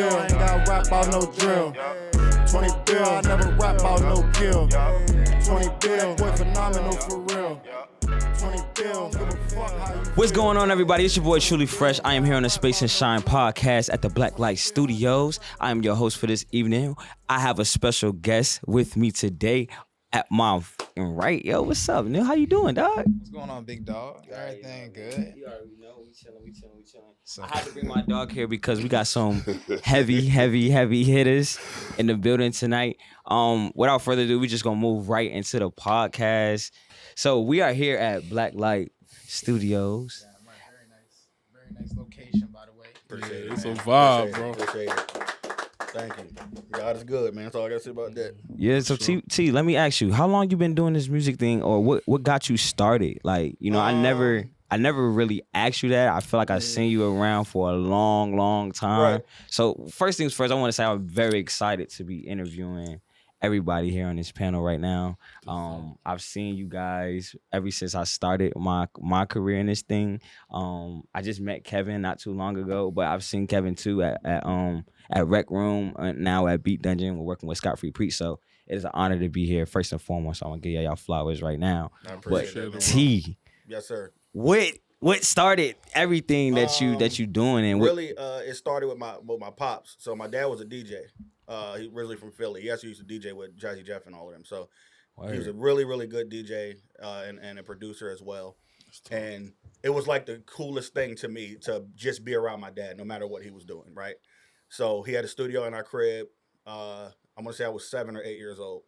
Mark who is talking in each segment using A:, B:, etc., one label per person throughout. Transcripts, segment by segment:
A: bill, ain't got rap about no drill. 20 bill, I never rap about no kill. 20 bill, boy phenomenal for real. 20 bill, give a fuck how you
B: What's going on, everybody? It's your boy TrueeLee Fresh. I am here on the Space and Shine podcast at the Blacklight Studios. I am your host for this evening. I have a special guest with me today at my right. Yo, what's up, Neil? How you doing, dog?
C: What's going on, big dog? Everything good?
B: You already know, we chilling. So, I had to bring my dog here because we got some heavy hitters in the building tonight. Without further ado, we just gonna move right into the podcast. So we are here at Blacklight Studios.
C: Yeah, very nice location, by the way.
D: Appreciate it.
E: It's a
D: man.
E: vibe, bro.
D: Appreciate it. Thank you. God is good, man. That's all I got to say about that.
B: Yeah, so T, let me ask you, how long you been doing this music thing, or what got you started? Like, you know, I never really asked you that. I feel like I've seen you around for a long time.
D: Right.
B: So first things first, I want to say I'm very excited to be interviewing everybody here on this panel right now. I've seen you guys ever since I started my career in this thing. I just met Kevin not too long ago, but I've seen Kevin too at Rec Room, now at Beat Dungeon. We're working with Scott Free Preach, so it is an honor to be here. First and foremost, I want to give y'all flowers right now.
D: I appreciate
B: But
D: it.
B: T,
D: Yes, sir.
B: what started everything that you doing? And
D: Really, it started with my pops. So my dad was a DJ. He originally from Philly. He actually used to DJ with Jazzy Jeff and all of them. So he was a really good DJ and a producer as well. And it was like the coolest thing to me to just be around my dad, no matter what he was doing, right? So he had a studio in our crib. I'm gonna say I was 7 or 8 years old.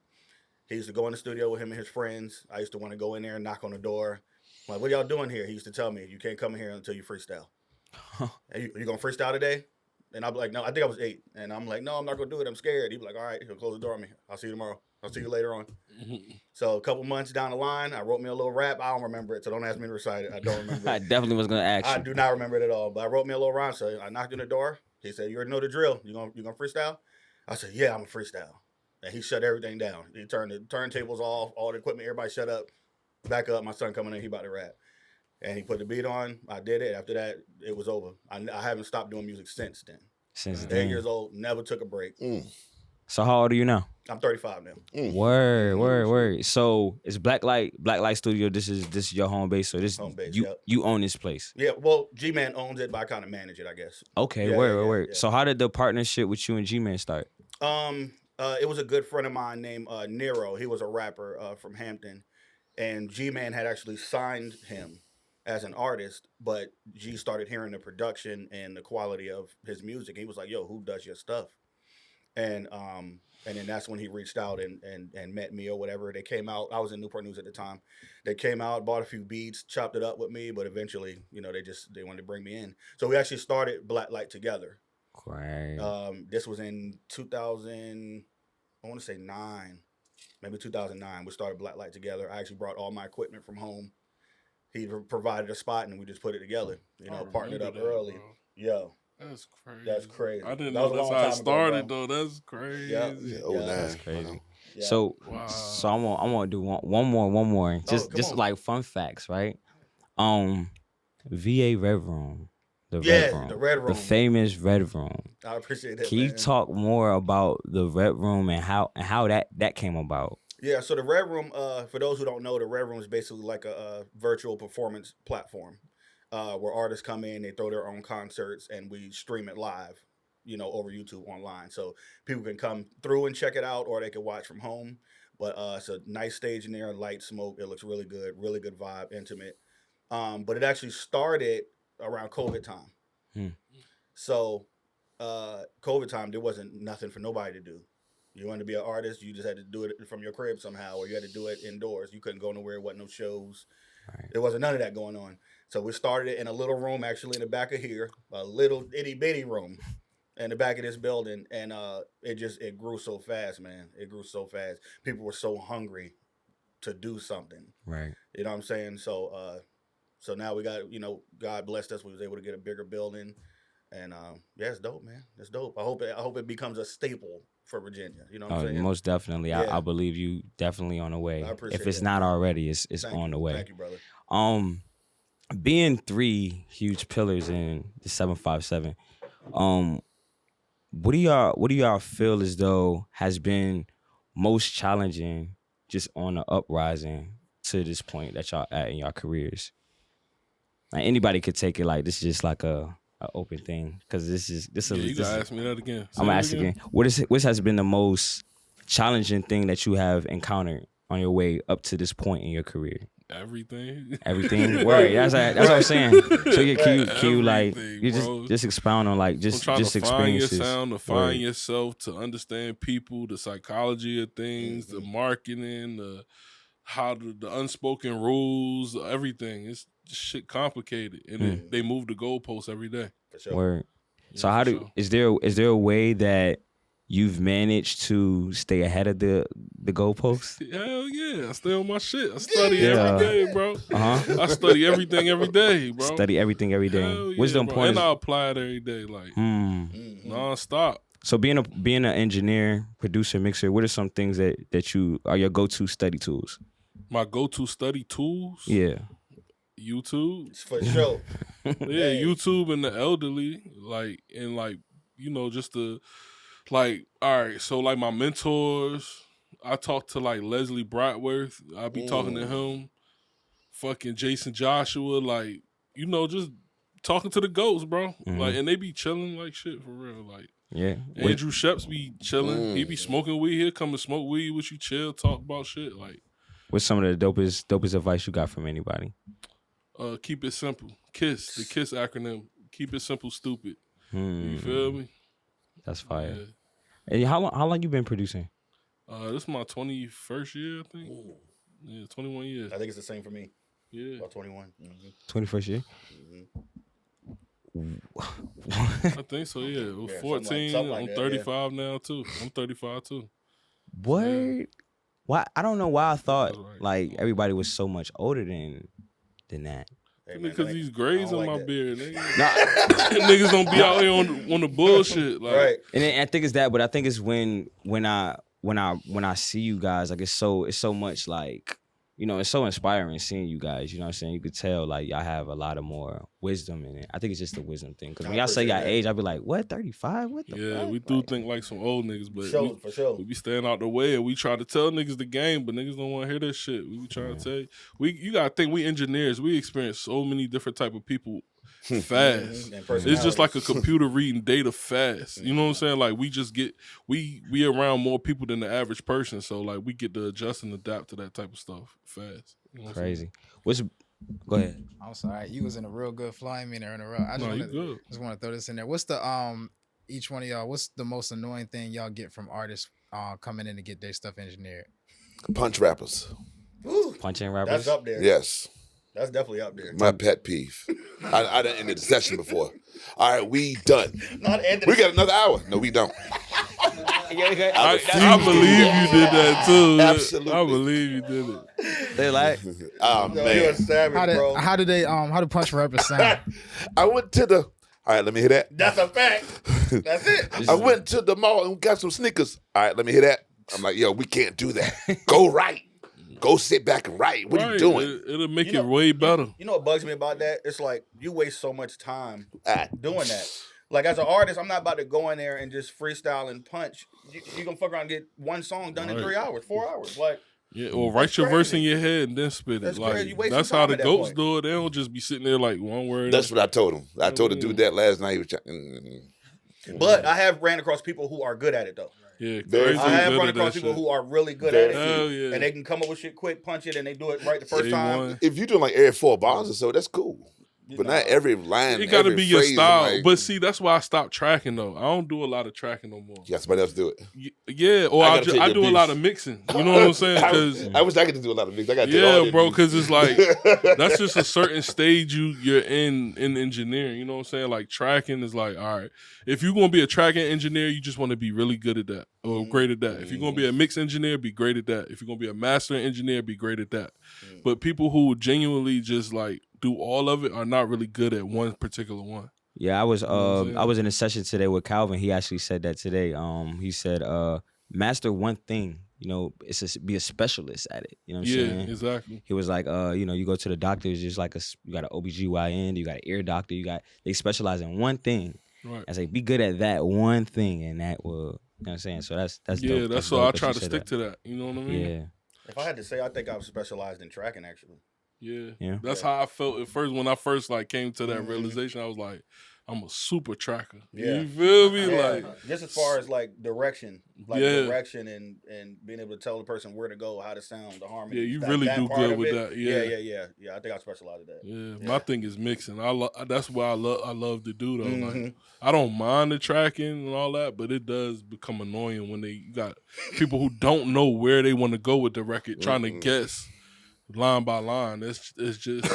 D: He used to go in the studio with him and his friends. I used to want to go in there and knock on the door. I'm like, what y'all doing here? He used to tell me, you can't come in here until you freestyle. Hey, you gonna freestyle today? And I'd be like, no, I think I was 8. And I'm like, no, I'm not gonna do it. I'm scared. He'd be like, all right, he'll close the door on me. I'll see you tomorrow. I'll see you later on. So a couple months down the line, I wrote me a little rap. I don't remember it, so don't ask me to recite it. I don't remember
B: I
D: it.
B: definitely was gonna ask you.
D: I do not remember it at all. But I wrote me a little rhyme. So I knocked on the door. He said, you already know the drill. You gonna freestyle? I said, yeah, I'm gonna freestyle. And he shut everything down. He turned the turntables off, all the equipment, everybody shut up. Back up, my son coming in, he about to rap. And he put the beat on. I did it. After that, it was over. I haven't stopped doing music since then.
B: Since
D: 8
B: then.
D: years old, never took a break.
B: So how old are you now?
D: I'm 35 now.
B: Word. So it's Blacklight Studio. This is your home base. So this
D: Home base,
B: you
D: yep.
B: you own this place.
D: Yeah, well, G-Man owns it, but I kind of manage it, I guess.
B: Okay,
D: Yeah,
B: word.
D: yeah.
B: So how did the partnership with you and G-Man start?
D: It was a good friend of mine named Nero. He was a rapper from Hampton, and G-Man had actually signed him as an artist, but G started hearing the production and the quality of his music. He was like, yo, who does your stuff? And then that's when he reached out and met me or whatever. They came out. I was in Newport News at the time. They came out, bought a few beats, chopped it up with me, but eventually, you know, they wanted to bring me in. So we actually started Blacklight together.
B: Great.
D: This was in 2000, I want to say 9, maybe 2009. We started Blacklight together. I actually brought all my equipment from home. He provided a spot, and we just put it together. You know, partnered up early.
E: Bro.
D: Yo,
E: That's crazy.
D: that's crazy.
E: I didn't
D: That
E: know
D: was a
E: that's
D: long
E: how it
D: time ago,
E: started,
D: bro.
E: though. That's crazy.
D: Yeah.
B: That's crazy.
D: Yeah.
B: So
E: Wow.
B: so I want to do one more. Just
D: come on.
B: like fun facts, right? VA Red Room. The
D: Red Room.
B: The famous Red Room.
D: I appreciate that.
B: Can you
D: man.
B: talk more about the Red Room and how that came about?
D: Yeah, so the Red Room, for those who don't know, the Red Room is basically like a virtual performance platform where artists come in, they throw their own concerts, and we stream it live, you know, over YouTube online. So people can come through and check it out, or they can watch from home. But it's a nice stage in there, light, smoke. It looks really good vibe, intimate. But it actually started around COVID time. So COVID time, there wasn't nothing for nobody to do. You wanted to be an artist, you just had to do it from your crib somehow, or you had to do it indoors. You couldn't go nowhere, wasn't no shows.
B: Right.
D: There wasn't none of that going on. So we started it in a little room, actually in the back of here, a little itty bitty room in the back of this building. And it grew so fast, man. It grew so fast. People were so hungry to do something.
B: Right.
D: You know what I'm saying? So now we got, you know, God blessed us. We was able to get a bigger building. And yeah, it's dope, man. It's dope. I hope it becomes a staple for Virginia. You know what I'm saying?
B: Most definitely.
D: Yeah.
B: I believe you definitely on the way.
D: I appreciate
B: If it's
D: that,
B: not
D: man.
B: already, it's
D: Thank
B: on
D: you.
B: the way.
D: Thank you, brother.
B: Being 3 huge pillars in the 757, What do y'all feel as though has been most challenging just on the uprising to this point that y'all at in y'all careers? Like anybody could take it. Like this is just like a open thing because this is.
E: You gotta ask me that again.
B: I'm gonna ask again. What has been the most challenging thing that you have encountered on your way up to this point in your career?
E: Everything.
B: Word. That's what I'm saying. So can you like you
E: bro.
B: just expound on like just
E: to
B: experiences.
E: Find your sound, to find yourself, to understand people, the psychology of things, the marketing, the unspoken rules, everything. It's just shit complicated, and they move the goalposts every day.
D: For sure.
B: Word. So is there a way that you've managed to stay ahead of the goalposts?
E: Hell yeah, I stay on my shit. I study every day, bro. I study everything every day, bro.
B: Study everything every day.
E: Hell yeah,
B: What's the
E: bro.
B: importance?
E: And I apply it every day, like non-stop.
B: So being an engineer, producer, mixer, what are some things that you are your go-to study tools?
E: My go-to study tools?
B: Yeah.
E: YouTube.
D: For sure.
E: Yeah, YouTube and the elderly, just the, like, all right, so, like, my mentors, I talk to, like, Leslie Bratworth. I be talking to him. Fucking Jason Joshua, like, just talking to the goats, bro. Like, and they be chilling like shit, for real, like.
B: Yeah.
E: Andrew Sheps be chilling. He be smoking weed. He'll come and smoke weed with you, chill, talk about shit, like.
B: What's some of the dopest advice you got from anybody?
E: Keep it simple. KISS, the KISS acronym. Keep it simple, stupid. You feel me?
B: That's fire.
E: Yeah.
B: And how long you been producing?
E: This is my 21st year, I think. Yeah, 21 years.
D: I think it's the same for me.
E: Yeah.
D: About 21.
B: 21st year?
E: I think so, yeah. It was 14.
D: something like
E: I'm
D: that,
E: 35 now, too. I'm 35, too.
B: What?
E: Yeah.
B: Why? I don't know why I thought
E: That's right.
B: like everybody was so much older than that.
D: Hey, man,
E: Because these grays
D: I
E: on
D: don't
E: my
D: like
E: beard, niggas don't be out here on the bullshit. Like,
D: right.
B: And I think it's that, but I think it's when I see you guys, like it's so much like, it's so inspiring seeing you guys. You know what I'm saying? You could tell like y'all have a lot of more wisdom in it. I think it's just the wisdom thing. Because when y'all say y'all age, I'll be like, what, 35? What the fuck?
E: we do think like some old niggas, but
D: For sure.
E: we be staying out the way and we try to tell niggas the game, but niggas don't want to hear that shit. We be trying to tell you. You gotta think we engineers, we experience so many different type of people fast. It's just like a computer reading data fast. You know what I'm saying? Like we just get we around more people than the average person, so like we get to adjust and adapt to that type of stuff fast. You know what
B: Crazy. Go ahead.
C: I'm sorry. You was in a real good flow. I mean, in a row. I just want to throw this in there. What's the each one of y'all? What's the most annoying thing y'all get from artists coming in to get their stuff engineered?
F: Punch rappers.
D: Ooh,
B: Punching rappers.
D: that's up there.
F: Yes.
D: That's definitely up there.
F: My pet peeve. I done ended the session before. All right, we done.
D: Not ended.
F: We got another hour. No, we don't.
E: I believe you did that too.
F: Absolutely.
E: I believe you did it.
B: They like,
F: Oh,
D: Yo, you're a
F: man.
D: savage, bro.
C: How do punch rappers sound?
F: I went to the... All right, let me hear that.
D: That's a fact. That's it.
F: I went to the mall and got some sneakers. All right, let me hear that. I'm like, yo, we can't do that. Go right. Go sit back and write. What are you doing?
E: It'll make it way better.
D: You know what bugs me about that? It's like you waste so much time doing that. Like as an artist, I'm not about to go in there and just freestyle and punch. You gonna fuck around and get one song done in 3 hours, 4 hours. Like
E: Yeah, or write your verse in your head and then spit it.
D: That's crazy. You
E: Like
D: wasting
E: that's how
D: time
E: the
D: at that
E: goats
D: point.
E: do it. They don't just be sitting there like one word.
F: That's what I told him. I told the dude that last night. He was trying.
D: But I have ran across people who are good at it though.
E: Yeah,
F: Very
E: crazy
D: I have
E: good
D: run
E: at
D: across
E: that
D: people
E: shit.
D: who are really good
F: Very
D: at it.
E: Hell yeah.
D: And they can come up with shit quick, punch it, and they do it right the first
E: Day
D: time.
E: one.
F: If you're doing like every 4 bars or so, that's cool. But not every line.
E: It gotta
F: every
E: be your
F: phrase, I'm
E: style.
F: like,
E: But see, that's why I stopped tracking though. I don't do a lot of tracking no more.
F: you got somebody else do it.
E: Yeah, or
F: I
E: I
F: gotta take your
E: do a
F: beats.
E: lot of mixing. You know what I'm saying? Because
F: I wish I could do a lot of mix. I got to take all
E: yeah,
F: their
E: bro,
F: beats.
E: because it's like that's just a certain stage you're in engineering. You know what I'm saying? Like tracking is like, all right, if you're gonna be a tracking engineer, you just want to be really good at that or great at that. If you're gonna be a mix engineer, be great at that. If you're gonna be a master engineer, be great at that. But people who genuinely just like do all of it are not really good at one particular one.
B: yeah, I was
E: what I'm saying?
B: I was in a session today with Calvin. He actually said that today. He said master one thing. You know, be a specialist at it. You know what I'm
E: Yeah,
B: saying?
E: exactly.
B: He was like, you go to the doctor, it's just like you got an OBGYN, you got an ear doctor, they specialize in one thing. I say be good at that one thing, and that will, you know what I'm saying. So that's dope.
E: That's why I try to stick to that. You know what I mean?
B: Yeah.
D: If I had to say, I think I've specialized in tracking actually.
E: Yeah. That's how I felt at first when I first like came to that realization. I was like, I'm a super tracker.
D: Yeah.
E: You feel me?
D: Yeah.
E: Like
D: just as far as like direction, direction and being able to tell the person where to go, how to sound, the harmony.
E: Yeah, you really do good with that.
D: Yeah. I think I specialize in that.
E: Yeah, my thing is mixing. That's what I love to do though. Like I don't mind the tracking and all that, but it does become annoying when you got people who don't know where they want to go with the record, trying to guess line by line. It's just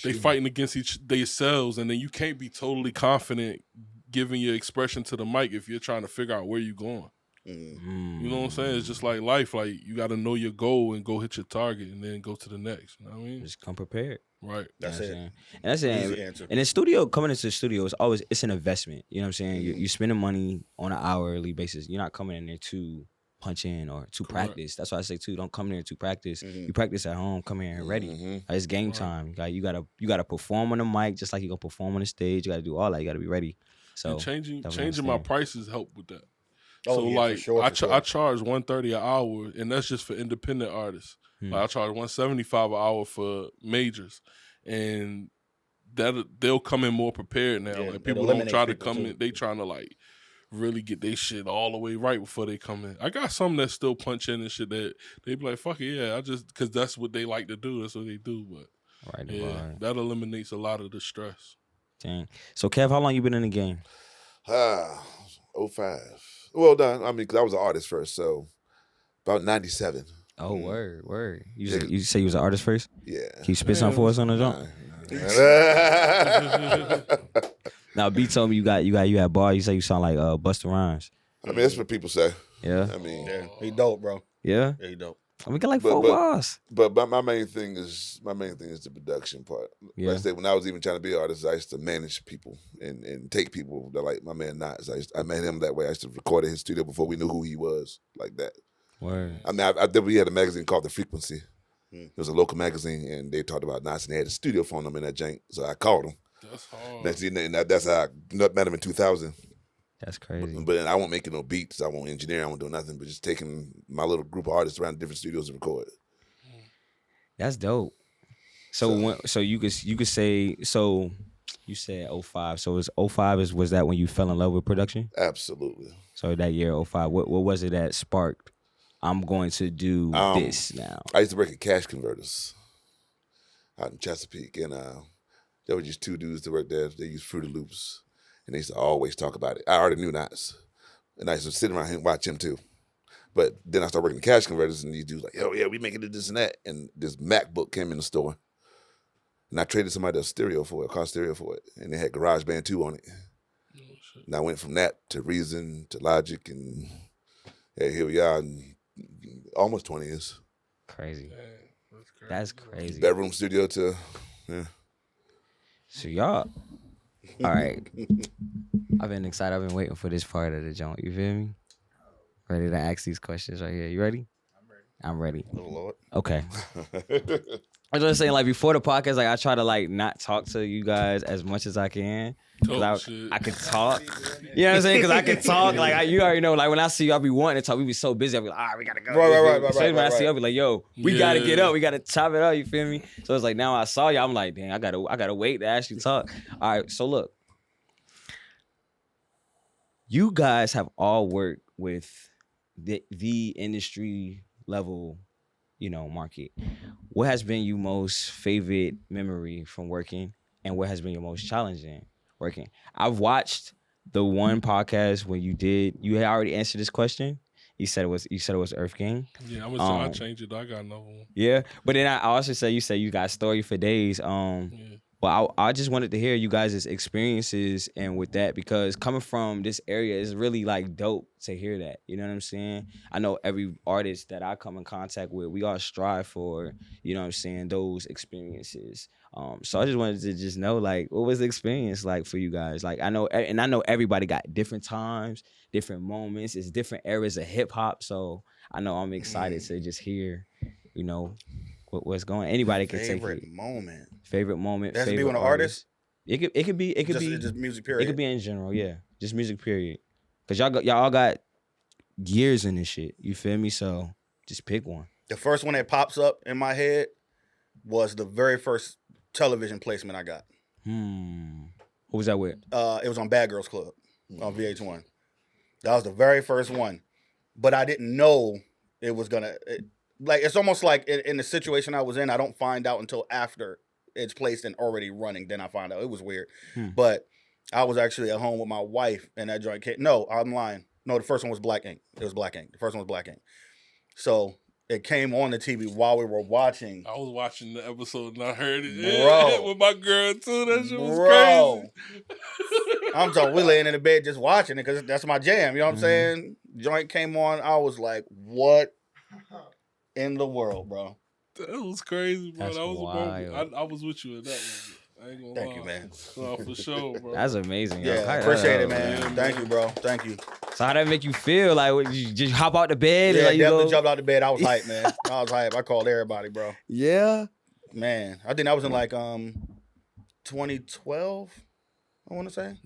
E: they fighting against themselves, and then you can't be totally confident giving your expression to the mic if you're trying to figure out where you're going. You know what I'm saying? It's just like life. Like you got to know your goal and go hit your target, and then go to the next. You know what I mean?
B: Just come prepared.
E: Right.
D: That's it.
B: And that's it. And the studio, coming into the studio is always, it's an investment. You know what I'm saying? You're spending money on an hourly basis. You're not coming in there to punch in or to practice. That's why I say too, don't come in there to practice. You practice at home, come here and ready. Like, it's game time. Like, you gotta perform on the mic just like you gonna perform on the stage. You gotta do all that. You gotta be ready. So
E: and changing my prices help with that.
D: Oh,
E: so
D: yeah,
E: like
D: for sure.
E: I charge $130 an hour, and that's just for independent artists. Like I charge $175 an hour for majors, and they'll come in more prepared now.
D: Yeah,
E: like people don't try to come in; they trying to like really get their shit all the way right before they come in. I got some that still punch in and shit that they be like, "Fuck it, yeah," I just because that's what they like to do. That's what they do. But that eliminates a lot of the stress.
B: Dang. So Kev, how long you been in the game?
F: 05. Well done. I mean, because I was an artist first, so about 97.
B: Oh, word. You say you was an artist first?
F: Yeah.
B: Can you spit something for us on the jump? Now, B told me you had bar. You say you sound like Busta Rhymes.
F: I mean, that's what people say.
B: Yeah.
F: I mean,
D: he dope, bro.
B: Yeah.
D: Yeah, he dope.
B: I mean, got like 4 bars.
F: But my main thing is the production part.
B: Yeah.
F: Like I said, when I was even trying to be an artist, I used to manage people and take people that, like my man Nas. I met him that way. I used to record in his studio before we knew who he was, like that.
B: Word.
F: I mean, we had a magazine called The Frequency. It was a local magazine, and they talked about Nas, and they had a studio phone number in that jank. So I called him.
E: That's hard.
F: That's how I met him in 2000.
B: That's crazy.
F: But then I won't making no beats. I won't engineer. I won't do nothing. But just taking my little group of artists around different studios and record.
B: That's dope. So you could say, so you said 05. So was 05 was that when you fell in love with production?
F: Absolutely.
B: So that year 05, what was it that sparked, I'm going to do this now?
F: I used to work at Cash Converters out in Chesapeake, and there were just 2 dudes that worked there. They used Fruity Loops, and they used to always talk about it. I already knew Nas, and I used to sit around here and watch him too. But then I started working at Cash Converters, and these dudes like, "Oh yeah, we making it this and that." And this MacBook came in the store, and I traded somebody a stereo for it, a car stereo for it, and they had GarageBand 2 on it. And I went from that to Reason to Logic, and here we are, in almost 20 years.
B: Crazy. That's crazy.
F: Bedroom studio to,
B: So y'all, all right. I've been excited. I've been waiting for this part of the joint. You feel me? Ready to ask these questions right here. You ready? I'm ready.
D: Oh, Lord.
B: Okay. I was just saying, like, before the podcast, like, I try to, like, not talk to you guys as much as I can. I could talk. You know what I'm saying? Because I can talk. Like, you already know, like, when I see you, I'll be wanting to talk. We be so busy. I'll be like, all right, we got to go.
D: Right.
B: When I see you, I'll be like, yo, we got to get up. We got to chop it up. You feel me? So it's like, now I saw you. I'm like, dang, I gotta wait to actually talk. All right, so look. You guys have all worked with the industry level, market. What has been your most favorite memory from working, and what has been your most challenging working? I've watched the one podcast when you had already answered this question. You said it was Earth Gang.
E: Yeah, I'm gonna I change it. I got another one.
B: Yeah, but then I also you said you got story for days. Well, I just wanted to hear you guys' experiences and with that, because coming from this area is really like dope to hear that. You know what I'm saying? I know every artist that I come in contact with, we all strive for, you know what I'm saying, those experiences. So I just wanted to just know, like, what was the experience like for you guys? Like, I know everybody got different times, different moments. It's different eras of hip hop. So I know I'm excited to just hear, what's going on. Anybody can take it.
D: Favorite moment.
B: Favorite moment.
D: That has to be
B: favorite
D: when an artist.
B: It could be
D: just music period.
B: It could be in general, yeah. Just music period. Cause y'all all got years in this shit. You feel me? So just pick one.
D: The first one that pops up in my head was the very first television placement I got.
B: Who was that with?
D: It was on Bad Girls Club on VH1. That was the very first one. But I didn't know it was gonna it's almost like in the situation I was in, I don't find out until after it's placed and already running. Then I find out. It was weird. But I was actually at home with my wife and that joint came. No, I'm lying. No, the first one was Black Ink. It was Black Ink. The first one was Black Ink. So it came on the TV while we were watching.
E: I was watching the episode and I heard it.
D: Bro.
E: With my girl too. That shit was crazy.
D: I'm talking, we laying in the bed just watching it because that's my jam. You know what I'm saying? Joint came on. I was like, what in the world, bro?
E: That was crazy, bro.
B: That's
E: That was
B: wild.
E: a moment. I was with you in that moment. I ain't gonna
D: Thank
E: lie.
D: you, man.
E: No, for sure, bro.
B: That's amazing.
D: Yeah,
B: Yo.
D: appreciate it, man. Thank you, bro. Thank you.
B: So how that make you feel? Like what, you just hop out the bed?
D: Yeah,
B: and like you
D: definitely
B: go...
D: jumped out the bed. I was hyped, man. I was hyped. I called everybody, bro.
B: Yeah.
D: Man, I think I was in like 2012. I want to say.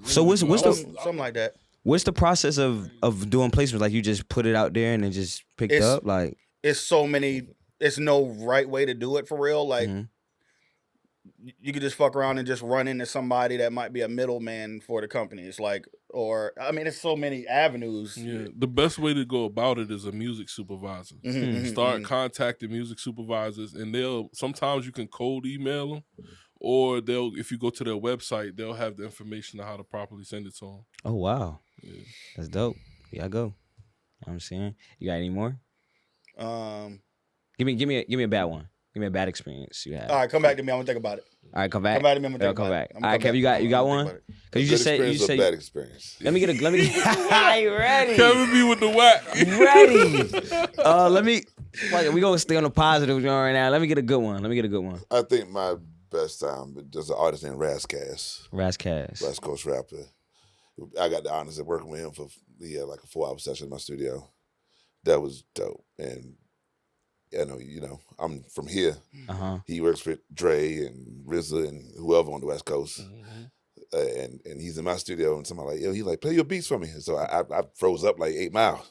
B: So what's the
D: something like that?
B: What's the process of doing placements? Like you just put it out there and it just picked up? Like
D: it's so many. It's no right way to do it for real. Like you could just fuck around and just run into somebody that might be a middleman for the company. It's like, or I mean, it's so many avenues.
E: Yeah, the best way to go about it is a music supervisor. Start contacting music supervisors, and sometimes you can cold email them, or if you go to their website, they'll have the information on how to properly send it to them.
B: Oh wow,
E: yeah.
B: That's dope. Yeah, I go. You know what I'm saying, you got any more? Give me a bad one. Give me a bad experience you had.
D: All right, come back to me. I'm gonna think about it.
B: All right, come back.
D: Come back to me. I'm gonna think
B: come
D: about
B: back.
D: it.
B: All right, Kev, you got one? Because you said
F: bad experience.
B: Let me get. You ready?
E: Kevin be with the whack.
B: Ready? We gonna stay on the positive right now. Let me get a good one.
F: I think my best time, there's an artist named Razzcast. West Coast rapper. I got the honors of working with him for like a 4-hour session in my studio. That was dope. And you know, I'm from here. He works with Dre and RZA and whoever on the West Coast. And he's in my studio and somebody like, yo, he's like, play your beats for me. And so I froze up like 8 Mile.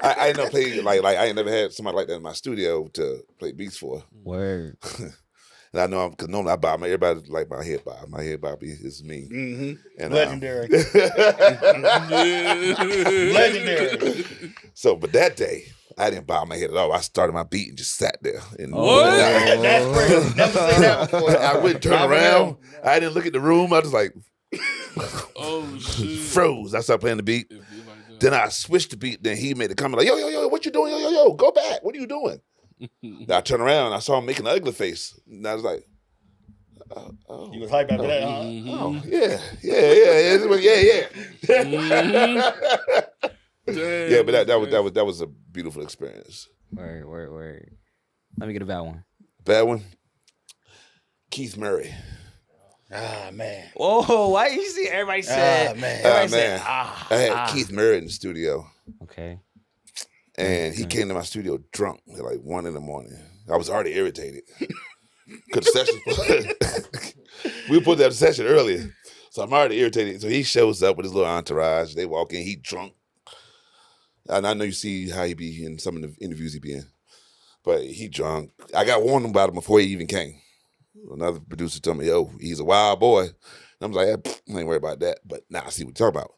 F: I ain't never played like I ain't never had somebody like that in my studio to play beats for.
B: Word.
F: And I know because normally I bob everybody like my head bob. My head bob is me. And
D: legendary.
F: Legendary. So, but that day I didn't bob my head at all. I started my beat and just sat there. And
D: that's crazy. Never seen that before.
F: I wouldn't turn around. I didn't look at the room. I was like,
E: oh shit,
F: froze. I started playing the beat. Then I switched the beat. Then he made a comment like, yo, what you doing? Yo, go back. What are you doing? Then I turned around and I saw him making an ugly face. And I was like, oh.
D: You was hyped after that, huh?
F: Oh, yeah. Yeah, but that was a beautiful experience.
B: Word. Let me get a bad one.
F: Bad one? Keith Murray.
D: Ah, man.
B: Oh, why you see everybody said? Everybody said,
F: I had Keith Murray in the studio.
B: Okay.
F: And he came to my studio drunk at like 1 a.m. I was already irritated. Because the session, we put that session earlier. So I'm already irritated. So he shows up with his little entourage. They walk in, he drunk. And I know you see how he be in some of the interviews he be in. But he drunk. I got warned about him before he even came. Another producer told me, yo, he's a wild boy. And I was like, I ain't worried about that. But now I see what you're talking about.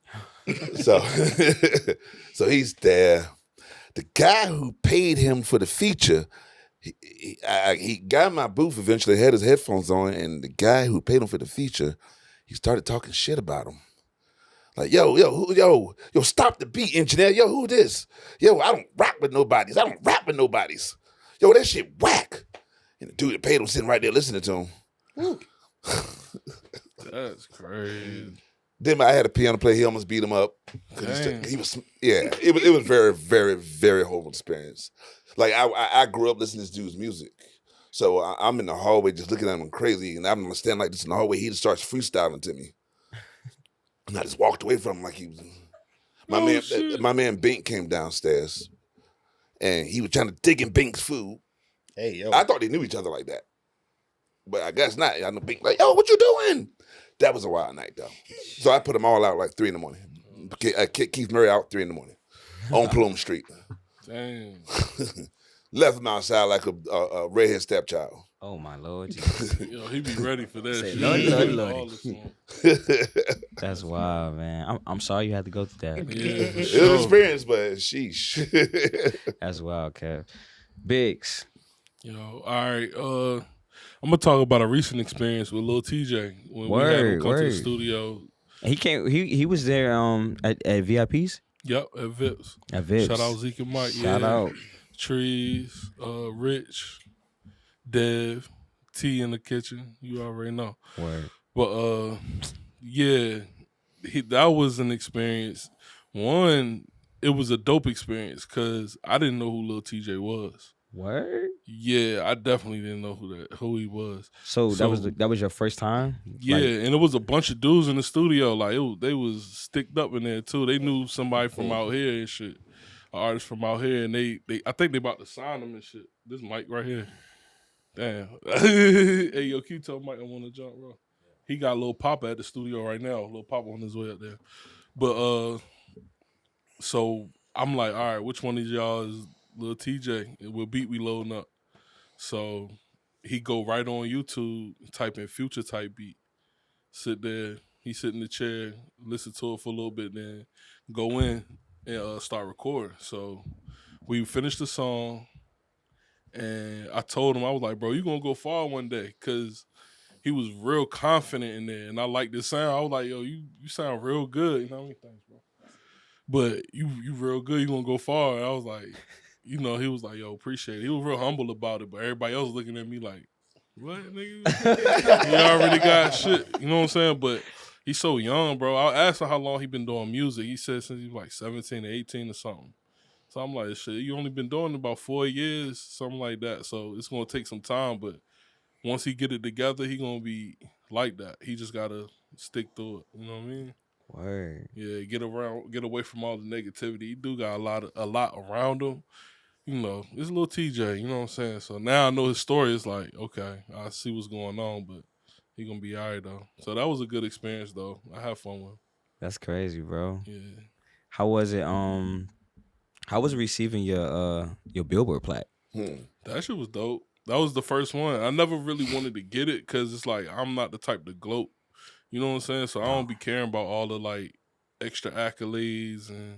F: So he's there. The guy who paid him for the feature, he got in my booth eventually, had his headphones on, and the guy who paid him for the feature, he started talking shit about him. Like, yo, stop the beat, engineer. Yo, who this? Yo, I don't rap with nobodies. Yo, that shit whack. And the dude that paid him sitting right there listening to him.
E: That's crazy.
F: Then I had a piano player. He almost beat him up. It was very, very, very horrible experience. Like I grew up listening to this dude's music, so I'm in the hallway just looking at him crazy, and I'm gonna stand like this in the hallway. He just starts freestyling to me, and I just walked away from him like he was. My man Bink came downstairs, and he was trying to dig in Bink's food.
D: Hey yo,
F: I thought they knew each other like that. But I guess not. I know Big like, yo, what you doing? That was a wild night though. So I put them all out like 3 a.m. Keith Murray out 3 a.m. on Plume Street.
E: Damn.
F: Left him outside like a redhead stepchild.
B: Oh my Lord.
E: Yo, he be ready for that shit.
B: Lordy. That's wild, man. I'm sorry you had to go through that.
E: Yeah, for
F: It
E: sure.
F: was an experience, but sheesh.
B: That's wild, Kev. Biggz.
E: Yo, all right. I'm gonna talk about a recent experience with Lil TJ when we had him come to the studio.
B: He came. He was there at VIPs.
E: Yep, at Vips.
B: At Vips.
E: Shout out Zeke and Mike.
B: Shout out.
E: Trees, Rich, Dev, T in the kitchen. You already know.
B: Word.
E: But yeah, that was an experience. One, it was a dope experience because I didn't know who Lil TJ was.
B: Word.
E: Yeah, I definitely didn't know who he was.
B: So that was your first time?
E: Yeah, and it was a bunch of dudes in the studio. Like they was sticked up in there too. They knew somebody from out here and shit, an artist from out here, and they I think they about to sign them and shit. This Mike right here. Damn. Hey, yo, can you tell Mike I want to jump, bro? He got Lil Papa at the studio right now. Lil Papa on his way up there. But so I'm like, all right, which one of y'all is Lil TJ? What beat we loading up? So he go right on YouTube, type in Future type beat. Sit there, he sit in the chair, listen to it for a little bit, then go in and start recording. So we finished the song, and I told him, I was like, bro, you gonna go far one day, because he was real confident in there, and I like the sound. I was like, yo, you sound real good. You know what I mean? Thanks, bro. But you real good, you gonna go far. And I was like, he was like, yo, appreciate it. He was real humble about it, but everybody else was looking at me like, what, nigga? You already got shit. You know what I'm saying? But he's so young, bro. I asked him how long he been doing music. He said since he was like 17 or 18 or something. So I'm like, shit, you only been doing it about 4 years, something like that. So it's going to take some time, but once he get it together, he going to be like that. He just got to stick through it. You know what I mean?
B: Word.
E: Yeah, get away from all the negativity. He do got a lot around him. You know, it's a little TJ, you know what I'm saying? So now I know his story. It's like, okay, I see what's going on, but he gonna be all right, though. So that was a good experience, though. I had fun with him.
B: That's crazy, bro.
E: Yeah.
B: How was it? How was receiving your Billboard plaque?
E: That shit was dope. That was the first one. I never really wanted to get it because it's like I'm not the type to gloat. You know what I'm saying? So I don't be caring about all the like extra accolades and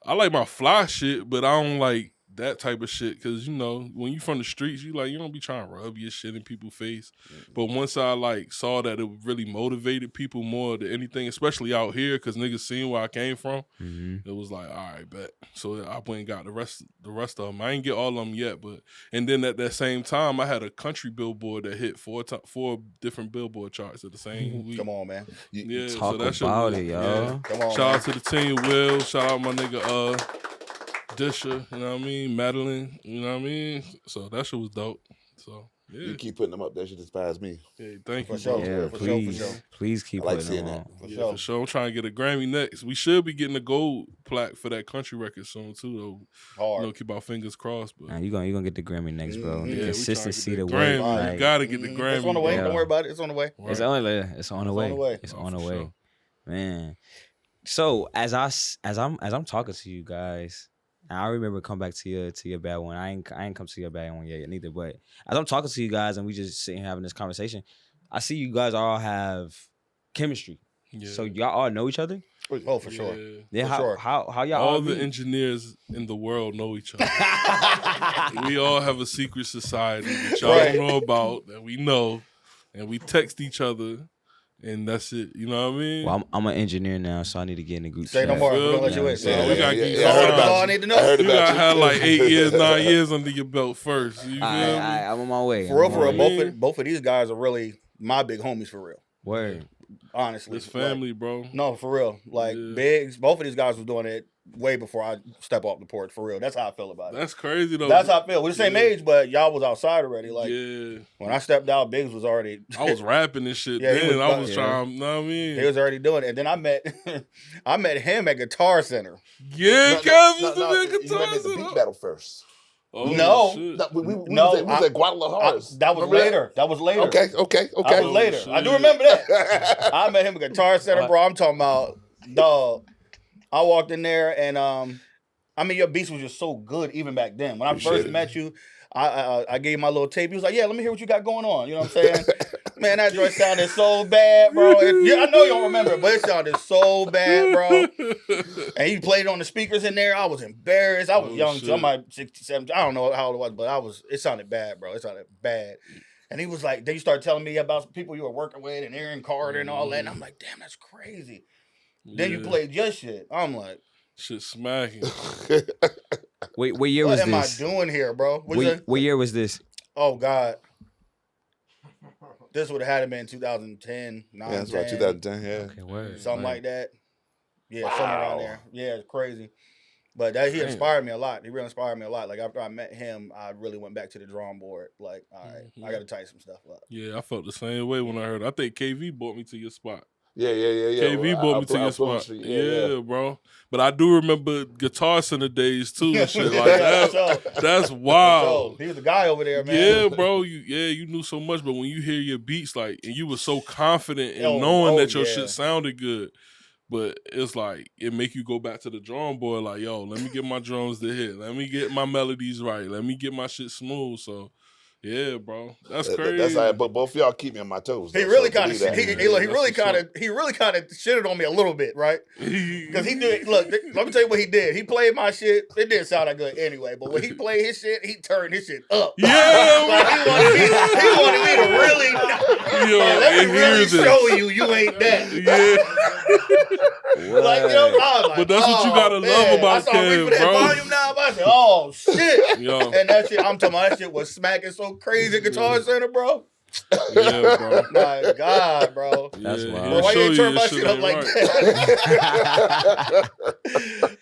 E: I like my fly shit, but I don't like that type of shit because, you know, when you from the streets, you don't be trying to rub your shit in people's face. But once I like saw that it really motivated people more than anything, especially out here because niggas seen where I came from, it was like, all right, bet. So I went and got the rest of them. I ain't get all of them yet, but and then at that same time, I had a country Billboard that hit four different Billboard charts at the same week.
D: Come on, man.
B: Talk about it, y'all.
D: Yeah. Come on,
E: Shout out to the team, Will. Shout out my nigga Disha, you know what I mean? Madeline, you know what I mean? So that shit was dope. So yeah.
F: You keep putting them up. That shit inspires me.
E: Hey, thank you.
D: For sure.
B: Yeah,
D: For
B: please,
D: sure.
B: please keep
F: I like
B: putting
F: seeing
B: them
F: that.
B: on.
E: For sure. I'm trying to get a Grammy next. We should be getting a gold plaque for that country record soon too, though.
D: Hard.
E: You know, keep our fingers crossed. But
B: Nah, you gonna get the Grammy next, bro. The
E: we
B: consistency, the
E: trying to get
B: work.
E: that Grammy.
B: Like,
E: You gotta get the Grammy.
D: It's on the way.
B: Yeah.
D: Don't worry about it. It's on the way.
B: It's on the way. It's on the way. It's
E: Oh,
B: on the
E: for
B: way,
E: sure.
B: man. So as I'm talking to you guys, and I remember come back to your bad one. I ain't come to your bad one yet neither. But as I'm talking to you guys and we just sitting here having this conversation, I see you guys all have chemistry.
E: Yeah.
B: So y'all all know each other.
D: Oh, for sure.
B: Yeah.
D: For sure.
B: How y'all
E: all
B: all
E: the
B: meet?
E: engineers in the world know each other. We all have a secret society that y'all
D: Right.
E: don't know about that we know, and we text each other, and that's it. You know what I mean?
B: Well, I'm an engineer now, so I need to get in the group
D: Say no
B: chat.
D: more.
E: Yeah.
D: We're gonna let you in.
E: Yeah, we gotta get you
F: I heard
E: started.
F: about
D: That's all I
F: you.
D: need to
F: I heard
D: know.
E: You
F: about
E: gotta
F: you.
E: have like 8 years, 9 years under your belt first. You feel me?
B: I'm on my way.
D: For real,
B: I'm on my way.
D: both of these guys are really my big homies for real.
B: Word.
D: Honestly,
E: It's family, bro.
D: No, for real. Like
E: Yeah.
D: Biggz, both of these guys was doing it way before I step off the porch. For real, that's how I feel about it.
E: That's crazy though.
D: That's how I feel. We're the same
E: Yeah.
D: age, but y'all was outside already. Like
E: yeah,
D: when I stepped out, Biggz was already.
E: I was rapping and shit
D: Yeah, he
E: then.
D: was
E: I was
B: yeah.
E: trying. You know what I mean?
D: He was already doing it, and then I met, him at Guitar Center.
E: Yeah,
F: No,
E: Kev
F: no,
E: was
F: no,
E: the
F: you
E: guitar.
F: met me at the beat battle first.
E: Oh,
D: No.
E: shit.
F: We was at Guadalajara.
D: That was later. That was later.
F: Okay.
D: That was later.
E: shit.
D: I do remember that. I met him at Guitar Center, bro. I'm talking about, dog. I walked in there and I mean, your beats was just so good even back then. When I first met you, I gave you my little tape. He was like, yeah, let me hear what you got going on. You know what I'm saying? Man, that joint sounded so bad, bro. I know you don't remember it, but it sounded so bad, bro. And he played it on the speakers in there. I was embarrassed. I was young, so I'm like 67. I don't know how old it was, but it sounded bad, bro. It sounded bad. And he was like, then you started telling me about people you were working with and Aaron Carter and all that. And I'm like, damn, that's crazy. Then you played your shit. I'm like,
E: shit smacking.
B: Wait, what year was this?
D: What am I doing here, bro?
B: What year was this?
D: Oh, God. This would have had to been 2010, 9,
F: Yeah, that's about 2010, yeah.
B: Okay, word.
D: Something like that. Yeah, somewhere around there. Yeah, it's crazy. But he inspired me a lot. He really inspired me a lot. Like, after I met him, I really went back to the drawing board. Like, all right, I got to tighten some stuff up.
E: Yeah, I felt the same way when I heard it. I think KV brought me to your spot.
F: Yeah.
E: KV brought me to your spot. Yeah, bro. But I do remember Guitar Center days too and shit like that. That's wild.
D: He was the guy over there, man.
E: Yeah, bro. You knew so much, but when you hear your beats, like, and you were so confident in knowing that your shit sounded good, but it's like it make you go back to the drawing board, like, yo, let me get my drums to hit, let me get my melodies right, let me get my shit smooth. So. Yeah, bro, that's crazy.
F: That's all right, but both of y'all keep me on my toes.
D: He really kind of shitted on me a little bit, right? Because he did. Look, let me tell you what he did. He played my shit. It didn't sound that good anyway. But when he played his shit, he turned his shit up.
E: Yeah,
D: like he wanted me to really. Let me really show you ain't that.
E: Yeah.
D: Like, like,
E: but that's what you gotta love about Kev, bro.
D: Volume now, I said, oh shit. Yo. And that shit, I'm talking about, that shit was smacking so crazy at Guitar Center, bro.
E: Yeah, bro.
D: My God, bro.
B: That's wild.
D: Bro, why you ain't turn my shit up like that?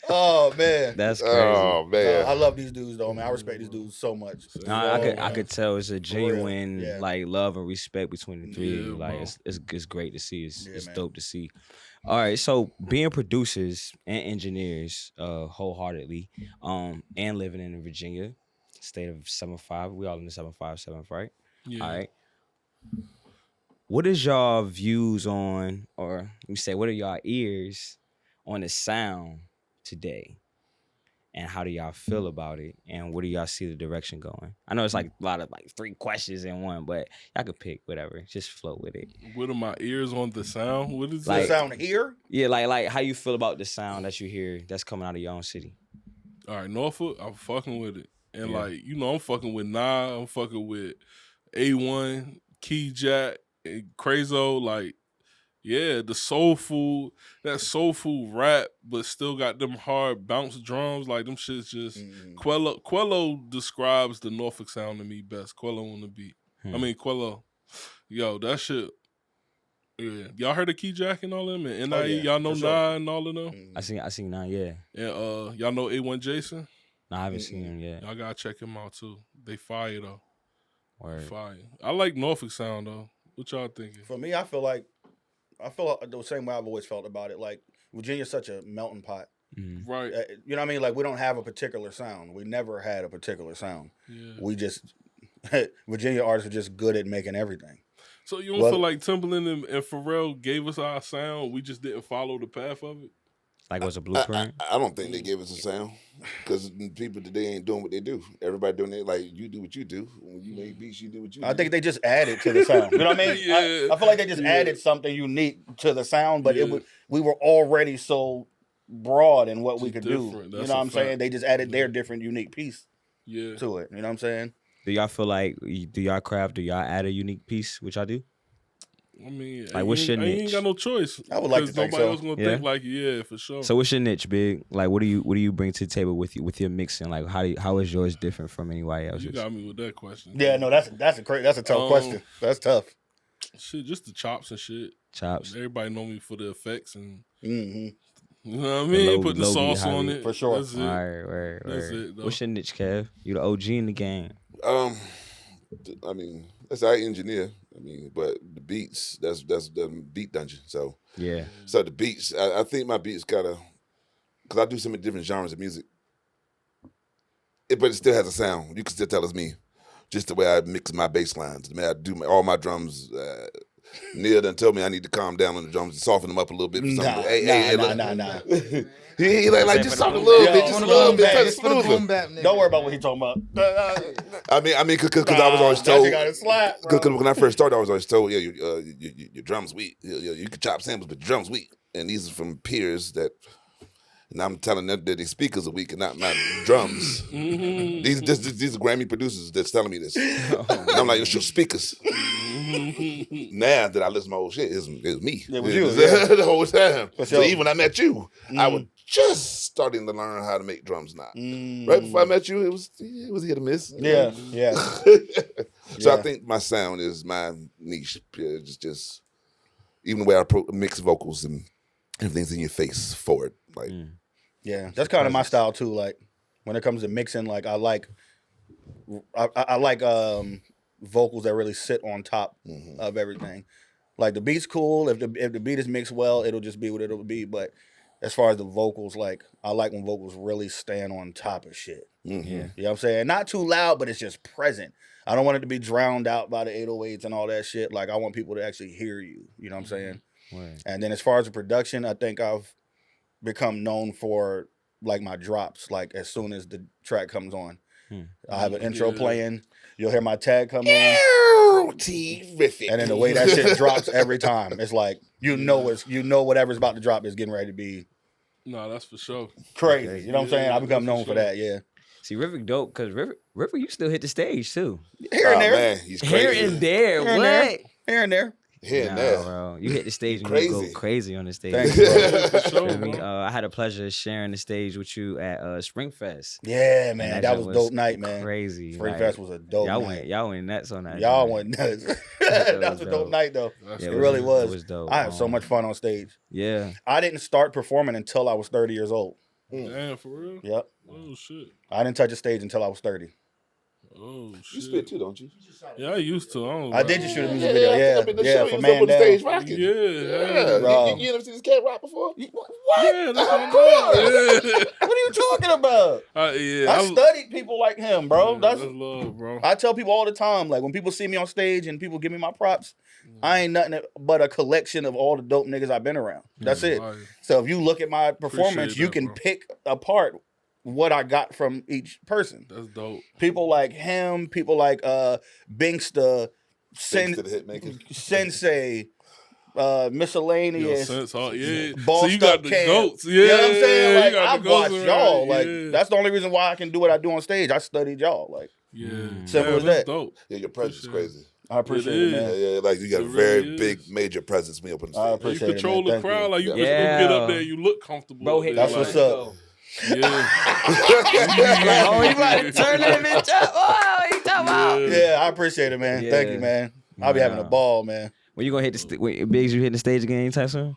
D: Oh, man.
B: That's crazy.
F: Oh, man.
D: I love these dudes, though, man. I respect these dudes so much.
B: I could tell it's a genuine like love and respect between the three of you. Like it's great to see. It's dope to see. All right, so being producers and engineers wholeheartedly, and living in Virginia, state of 7-5. We all in the 757, right?
E: Yeah.
B: All right. What is y'all views on, or let me say, what are y'all ears on the sound today? And how do y'all feel about it? And where do y'all see the direction going? I know it's like a lot of like 3 questions in one, but y'all could pick whatever. Just float with it.
E: What are my ears on the sound? What is
D: like,
E: the
D: sound here?
B: Yeah, like how you feel about the sound that you hear that's coming out of your own city.
E: All right, Norfolk, I'm fucking with it. And like, I'm fucking with Nah, I'm fucking with A1, Key Jack, and Crazo, like, yeah, that soul food rap, but still got them hard bounce drums. Like, them shit's just Quello describes the Norfolk sound to me best. Quello on the beat. I mean, Quello. Yo, that shit. Yeah. Y'all heard of Key Jack and all them? And NIE, y'all know Nah and all of them?
B: I seen Nah, yeah.
E: And y'all know A1 Jason?
B: No, I haven't seen him yet.
E: Y'all gotta check him out too. They fire though.
B: Word.
E: Fire. I like Norfolk sound though. What y'all thinking?
D: For me, I feel the same way I've always felt about it. Like, Virginia's such a melting pot.
B: Mm-hmm.
E: Right.
D: You know what I mean? Like, we don't have a particular sound. We never had a particular sound.
E: Yeah.
D: We just, Virginia artists are just good at making everything.
E: So you don't feel like Timbaland and Pharrell gave us our sound? We just didn't follow the path of it?
B: Like, what's a blueprint?
F: I don't think they gave us a sound because people today ain't doing what they do. Everybody doing it like you do what you do. When you make beats, you do what you do.
D: I think they just added to the sound. You know what I mean?
E: Yeah.
D: I feel like they just added something unique to the sound, but we were already so broad in what we could do. You know what I'm saying? They just added their different, unique piece to it. You know what I'm saying?
B: Do y'all feel like, do y'all add a unique piece, which I do?
E: I mean,
B: like, what's your niche?
E: I ain't got no choice.
D: I would like to think
E: nobody
D: so.
E: else gonna think like, yeah, for sure.
B: So what's your niche, Big? Like, what do you bring to the table with your mixing? Like, how is yours different from anybody else's?
E: You got me with that question.
D: Yeah, no, that's a tough question. That's tough.
E: Shit, just the chops and shit.
B: Chops.
E: Everybody know me for the effects and
D: mm-hmm.
E: You know what I mean? Putting the sauce on it.
D: For sure.
E: That's it.
B: All right.
E: That's it, though.
B: What's your niche, Kev? You the OG in the game.
F: I mean, that's our engineer. I mean, but the beats, that's the beat dungeon. So
B: yeah.
F: So the beats, I think my beats gotta, because I do so many different genres of music. but it still has a sound. You can still tell it's me. Just the way I mix my bass lines, the way I do all my drums. Neil done told me I need to calm down on the drums and soften them up a little bit.
D: Nah.
F: He like just soften a little bit, just a little bit, touch smoother.
D: Don't worry about what he talking about.
F: I mean, because I was always told.
D: Because
F: when I first started, I was always told, yeah, your drum's weak. You can chop samples, but your drum's weak. And these are from peers that. And I'm telling them that the speakers are weak and not my drums. These are Grammy producers that's telling me this. And I'm like, it's your speakers. Now that I listen to my old shit, it was me.
D: It was you,
F: the whole time. So even when I met you, I was just starting to learn how to make drums now. Right before I met you, it was hit or miss.
D: Yeah.
F: So I think my sound is my niche. Just even the way I mix vocals and everything's in your face forward. Like,
D: yeah, that's kind of my style too. Like when it comes to mixing, like I like vocals that really sit on top of everything. Like the beat's cool. If the beat is mixed well, it'll just be what it'll be. But as far as the vocals, like I like when vocals really stand on top of shit.
B: Yeah.
D: You know what I'm saying? Not too loud, but it's just present. I don't want it to be drowned out by the 808s and all that shit. Like I want people to actually hear you. You know what I'm saying?
B: Right.
D: And then as far as the production, I think I've become known for like my drops. Like as soon as the track comes on, I have an intro playing. You'll hear my tag come in.
F: T-RIFIK.
D: And then the way that shit drops every time, it's like you know whatever's about to drop is getting ready to be.
E: No, that's for sure.
D: Crazy. You know what I'm saying? I become known for that. Yeah.
B: See, RIFIK dope because RIFIK, you still hit the stage too.
D: Here and there.
F: Man, he's crazy.
B: Here and there.
D: Here and
B: What?
D: there. Here and there.
F: Here and there.
B: Bro. You hit the stage and
F: Crazy.
B: you go crazy on the stage.
D: Thank you, bro.
E: For sure,
B: I mean,
E: bro.
B: I had a pleasure of sharing the stage with you at Springfest.
D: Yeah,
B: And
D: man. That was a dope night, man.
B: Crazy.
D: Springfest was a dope night.
B: Y'all went nuts on that.
D: Y'all
B: night.
D: went nuts.
B: That
D: That
B: was
D: was a
B: dope.
D: dope night, though.
E: That's
D: It
E: crazy.
D: really was.
B: It was dope.
D: I had so much fun on stage.
B: Yeah.
D: I didn't start performing until I was 30 years old.
E: Damn, for real?
D: Yep.
E: Oh, shit.
D: I didn't touch a stage until I was 30.
E: Oh, shit.
F: You spit too, don't you?
E: Yeah, I used to.
D: I did just shoot a music video. Yeah,
F: I've been to
D: yeah,
F: show
D: for
F: you was
D: Man
F: up on the
D: Down.
F: stage rocking.
E: Yeah.
D: Bro.
F: You never seen this cat rock before?
E: Yeah, that's what I'm doing.
D: What are you talking about?
E: Yeah.
D: I studied people like him, bro.
E: Yeah,
D: That's
E: love, bro.
D: I tell people all the time, like when people see me on stage and people give me my props, I ain't nothing but a collection of all the dope niggas I've been around. That's it.
E: Right.
D: So if you look at my performance,
E: Appreciate
D: you
E: that,
D: can
E: bro.
D: pick apart what I got from each person.
E: That's dope.
D: People like him, people like Biggz,
F: Thanks to the hit maker.
D: Sensei, miscellaneous.
E: Yo, so you
D: Bossed
E: got
D: up
E: the
D: Cam.
E: goats. Yeah,
D: You know what I'm saying?
E: you
D: Like
E: got
D: I
E: the goats
D: watched
E: around.
D: y'all. Like
E: Yeah.
D: that's the only reason why I can do what I do on stage. I studied y'all. Like
E: Yeah.
D: Simple as
E: that's
D: that.
E: dope.
F: Yeah, your presence is crazy.
D: I appreciate
E: It
D: it, man.
F: Yeah, like you got a
E: It
F: very
E: really
F: big,
E: is.
F: major presence when you open the
D: I
F: stage.
E: You
D: appreciate it,
E: control
D: man.
E: the
D: Thank
E: crowd.
D: you.
E: Like you
B: Yeah.
E: get up there, you look comfortable.
B: Bro,
E: up
B: hit
E: there,
D: That's
E: like,
D: what's up.
E: Yeah.
B: Oh, you about to turn that bitch up? Oh, you talking about?
D: Yeah, I appreciate it, man. Thank you,
B: Yeah.
D: man. I'll be having a
B: Nah.
D: ball, man.
B: When you gonna hit the Biggz? You hitting the stage again anytime soon?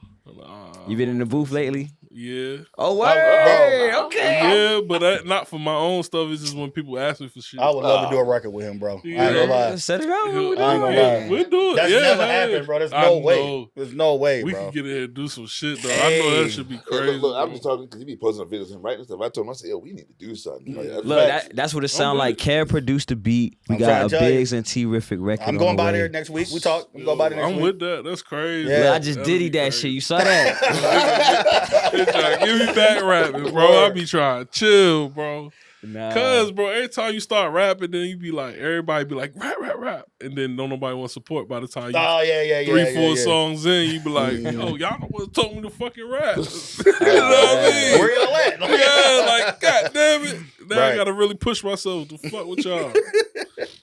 B: You been in the booth lately?
E: Yeah.
B: Oh,
D: bro.
B: word. Okay.
E: Yeah, but not for my own stuff. It's just when people ask me for shit.
D: I would love to do a record with him, bro. I ain't
E: Yeah.
D: gonna lie.
B: Set it out.
D: I ain't gonna lie.
E: We'll do it.
D: That's
E: yeah,
D: never
E: hey.
D: happened, bro. There's
E: I
D: no way.
E: know.
D: There's no way,
E: We
D: bro.
E: can get in here and do some shit, though. I know
D: Hey.
E: that should be
F: Yeah,
E: crazy.
F: look, I'm
E: bro.
F: just talking because he be posting videos of him writing stuff. I told him, I said, yo, we need to do something. Like,
B: Look, that's what it sound like. Care produced the beat. We
D: I'm
B: got
D: trying
B: a
D: to tell you.
B: Biggz and T-RIFIK record.
D: I'm
B: on
D: going
B: the
D: by
B: way.
D: there next week. We talk. I'm going by there next
E: I'm
D: week.
E: with that. That's crazy.
D: Yeah.
B: Look, I just
E: That'd
B: diddy
E: be
B: that
E: crazy.
B: shit. You saw that?
E: They try to give me back rapping, bro. I be trying to chill, bro.
B: Nah.
E: Cause, bro, every time you start rapping, then you be like, everybody be like, rap, and then don't nobody want support. By the time you
D: Oh yeah.
E: 3-4
D: yeah.
E: songs in, you be like, yo, y'all don't want to told me to fucking rap. You know what I mean?
D: Where y'all at?
E: Yeah, like, god damn it. Now I
D: Right.
E: gotta really push myself to fuck with y'all.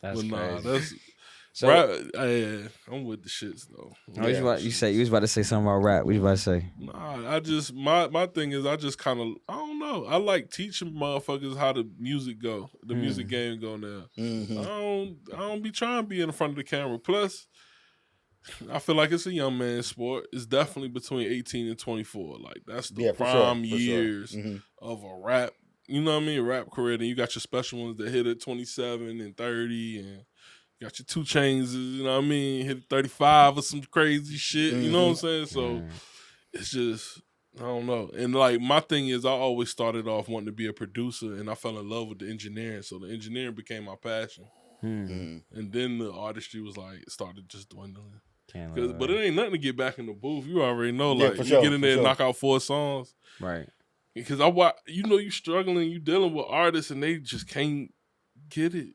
B: That's
E: But nah,
B: crazy.
E: that's
B: So-
E: rap. Yeah, I'm with the shits though.
B: Oh, you was about to say something about rap. What you about to say?
E: Nah, I just my thing is I just kind of I don't know. I like teaching motherfuckers how the music go, the music game go now.
D: Mm-hmm.
E: I don't be trying to be in front of the camera. Plus, I feel like it's a young man's sport. It's definitely between 18 and 24. Like that's the
D: Yeah, for sure,
E: prime
D: for sure.
E: years
D: Mhm.
E: of a rap. You know what I mean? Rap career. Then you got your special ones that hit at 27 and 30 and. You got your 2 Chainz, you know what I mean? Hit 35 or some crazy shit, you know what I'm saying? So it's just, I don't know. And like my thing is I always started off wanting to be a producer and I fell in love with the engineering. So the engineering became my passion. And then the artistry was like started just dwindling. But it ain't nothing to get back in the booth. You already know. Like you get in there and knock out 4 songs.
B: Right.
E: Because I watch, you struggling, you dealing with artists and they just can't get it.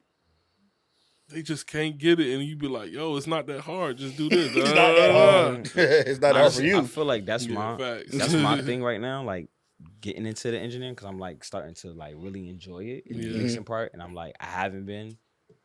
E: They just can't get it, and you be like, "Yo, it's not that hard. Just do this."
D: It's not that hard. It's not hard for you.
B: I feel like that's my thing right now. Like getting into the engineering because I'm like starting to like really enjoy it in the mixing part, and I'm like I haven't been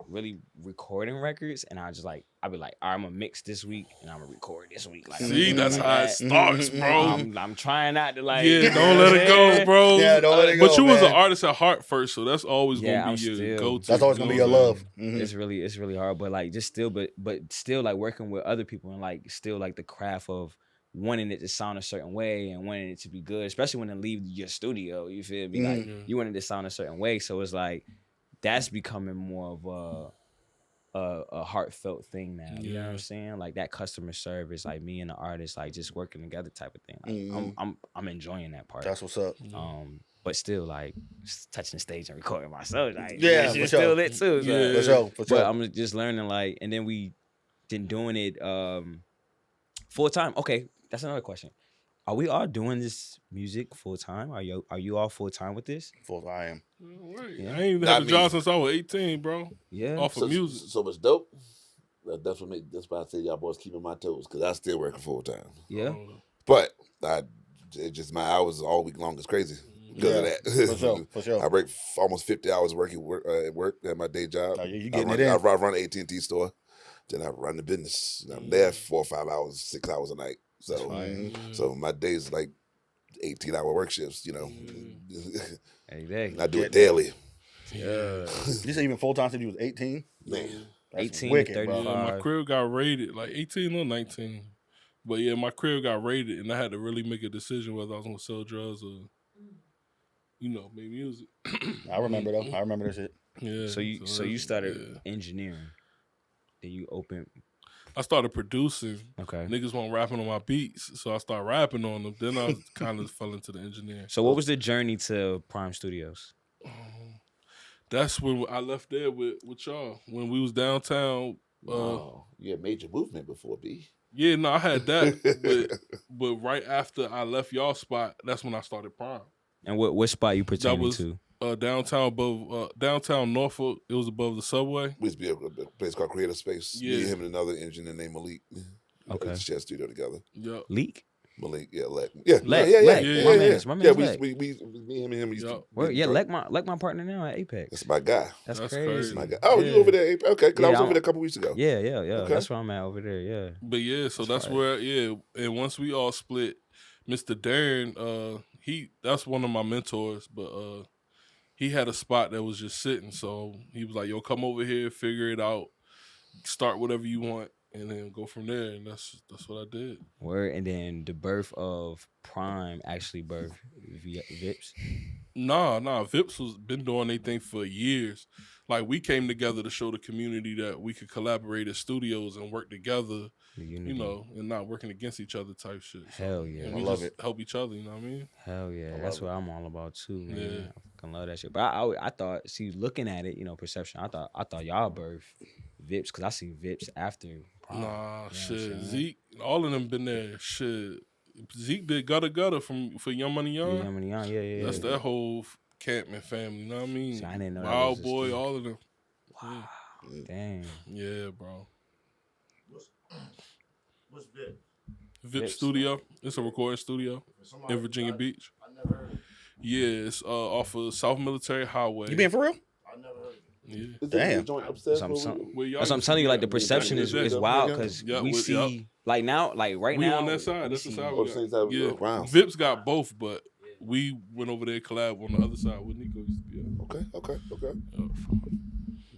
B: really recording records, and I'll be like, all right, I'm gonna mix this week and I'm gonna record this week. Like,
E: see, that's how it starts, bro.
B: I'm trying not to like,
E: don't let it go, bro.
D: Yeah, don't let it go.
E: But you was an artist at heart first, so that's always gonna be your go-to.
D: That's always gonna be your love.
B: It's really hard, but like just still, but still like working with other people and like still like the craft of wanting it to sound a certain way and wanting it to be good, especially when it leave your studio. You feel me? Like you wanted it to sound a certain way, so it's like that's becoming more of a heartfelt thing now. You know what I'm saying? Like that customer service, like me and the artist, like just working together type of thing. Like, I'm enjoying that part.
D: That's what's up.
B: But still, like touching the stage and recording myself, like
D: yeah,
B: for still lit too.
D: So. For sure.
B: But I'm just learning, like, and then we been doing it full time. Okay, that's another question. Are we all doing this music full time? Are you all full time with this?
D: Full I am.
E: Yeah. I ain't had a job since I was 18, bro.
B: Yeah.
E: Off of music.
F: So much dope. That's why I say y'all boys keeping my toes, because I still working full time.
B: Yeah.
F: But my hours all week long is crazy because of that.
D: For sure.
F: I break almost 50 hours at work at my day job.
D: Oh, you getting it in.
F: I run an AT&T store. Then I run the business. And I'm there 4 or 5 hours, 6 hours a night. So my days like 18-hour work shifts,
B: Every day.
F: I do it daily.
D: Yeah. You say even full time since you was 18?
F: Man.
B: 18
D: wicked,
B: to 35.
E: Yeah, my crib got raided, like 18 or 19. But yeah, my crib got raided, and I had to really make a decision whether I was gonna sell drugs or, make music.
D: I remember though. I remember that shit.
E: Yeah.
B: So you started engineering. Then you opened.
E: I started producing.
B: Okay.
E: Niggas weren't rapping on my beats, so I started rapping on them. Then I kind of fell into the engineering.
B: So what was the journey to Prime Studios?
E: That's when I left there with y'all. When we was downtown.
F: You had major movement before, B.
E: Yeah, no, I had that. but right after I left y'all spot, that's when I started Prime.
B: And what spot you pertaining to?
E: Downtown Norfolk. It was above the subway.
F: We used to be a place called Creative Space.
E: Yeah.
F: Me, him, and another engineer named Malik.
B: Okay.
F: We share a studio together.
E: Yep.
B: Leak?
F: Malik, yeah, Lek. Yeah,
B: Lek,
F: yeah.
B: My man's Lek.
F: We, me, him, and him used to.
B: Well, yeah, Lek my partner now at Apex.
F: That's my guy.
B: That's
E: crazy.
B: crazy.
F: That's my guy. Oh, you over there at Apex? Okay, because I was over there a couple weeks ago.
B: Yeah.
F: Okay.
B: That's where I'm at over there, yeah.
E: But yeah, so that's where, and once we all split, Mr. Darren, that's one of my mentors, but he had a spot that was just sitting, so he was like, yo, come over here, figure it out, start whatever you want, and then go from there, and that's what I did.
B: Word, and then the birth of Prime actually birthed Vips?
E: Nah, Vips was been doing their thing for years. Like, we came together to show the community that we could collaborate at studios and work together, and not working against each other type shit. So,
B: Hell yeah.
E: I love it. Help each other, you know what I mean?
B: Hell yeah. That's what I'm all about too, man.
E: Yeah.
B: I fucking love that shit. But I thought, looking at it, perception, I thought y'all birthed Vips, because I see Vips after Prime.
E: Nah, shit. Zeke, all of them been there. Shit. Zeke did Gutter for Young Money Young.
B: Young Money Young, yeah.
E: That's that whole Campman family, you know what I mean?
B: See, I didn't know that
E: Wild
B: was
E: Boy, all of them.
B: Wow. Damn.
E: Yeah, bro.
A: What's Vips?
E: Vip Studio. It's a recording studio in Virginia Beach.
A: I never heard of it.
E: Yeah, it's off of South Military Highway.
D: You being for real?
A: I never heard of it.
E: Yeah.
F: Damn. Upstairs
B: That's what
E: Where
B: I'm telling you, like the perception is wild, because we see like now, like right
E: we
B: now.
E: on that side. That's the side we
F: same
E: got.
F: side.
E: Yeah.
F: Wow.
E: Vip's got both, but we went over there collab on the other side where Nico used to be at.
F: Okay.
E: Yeah.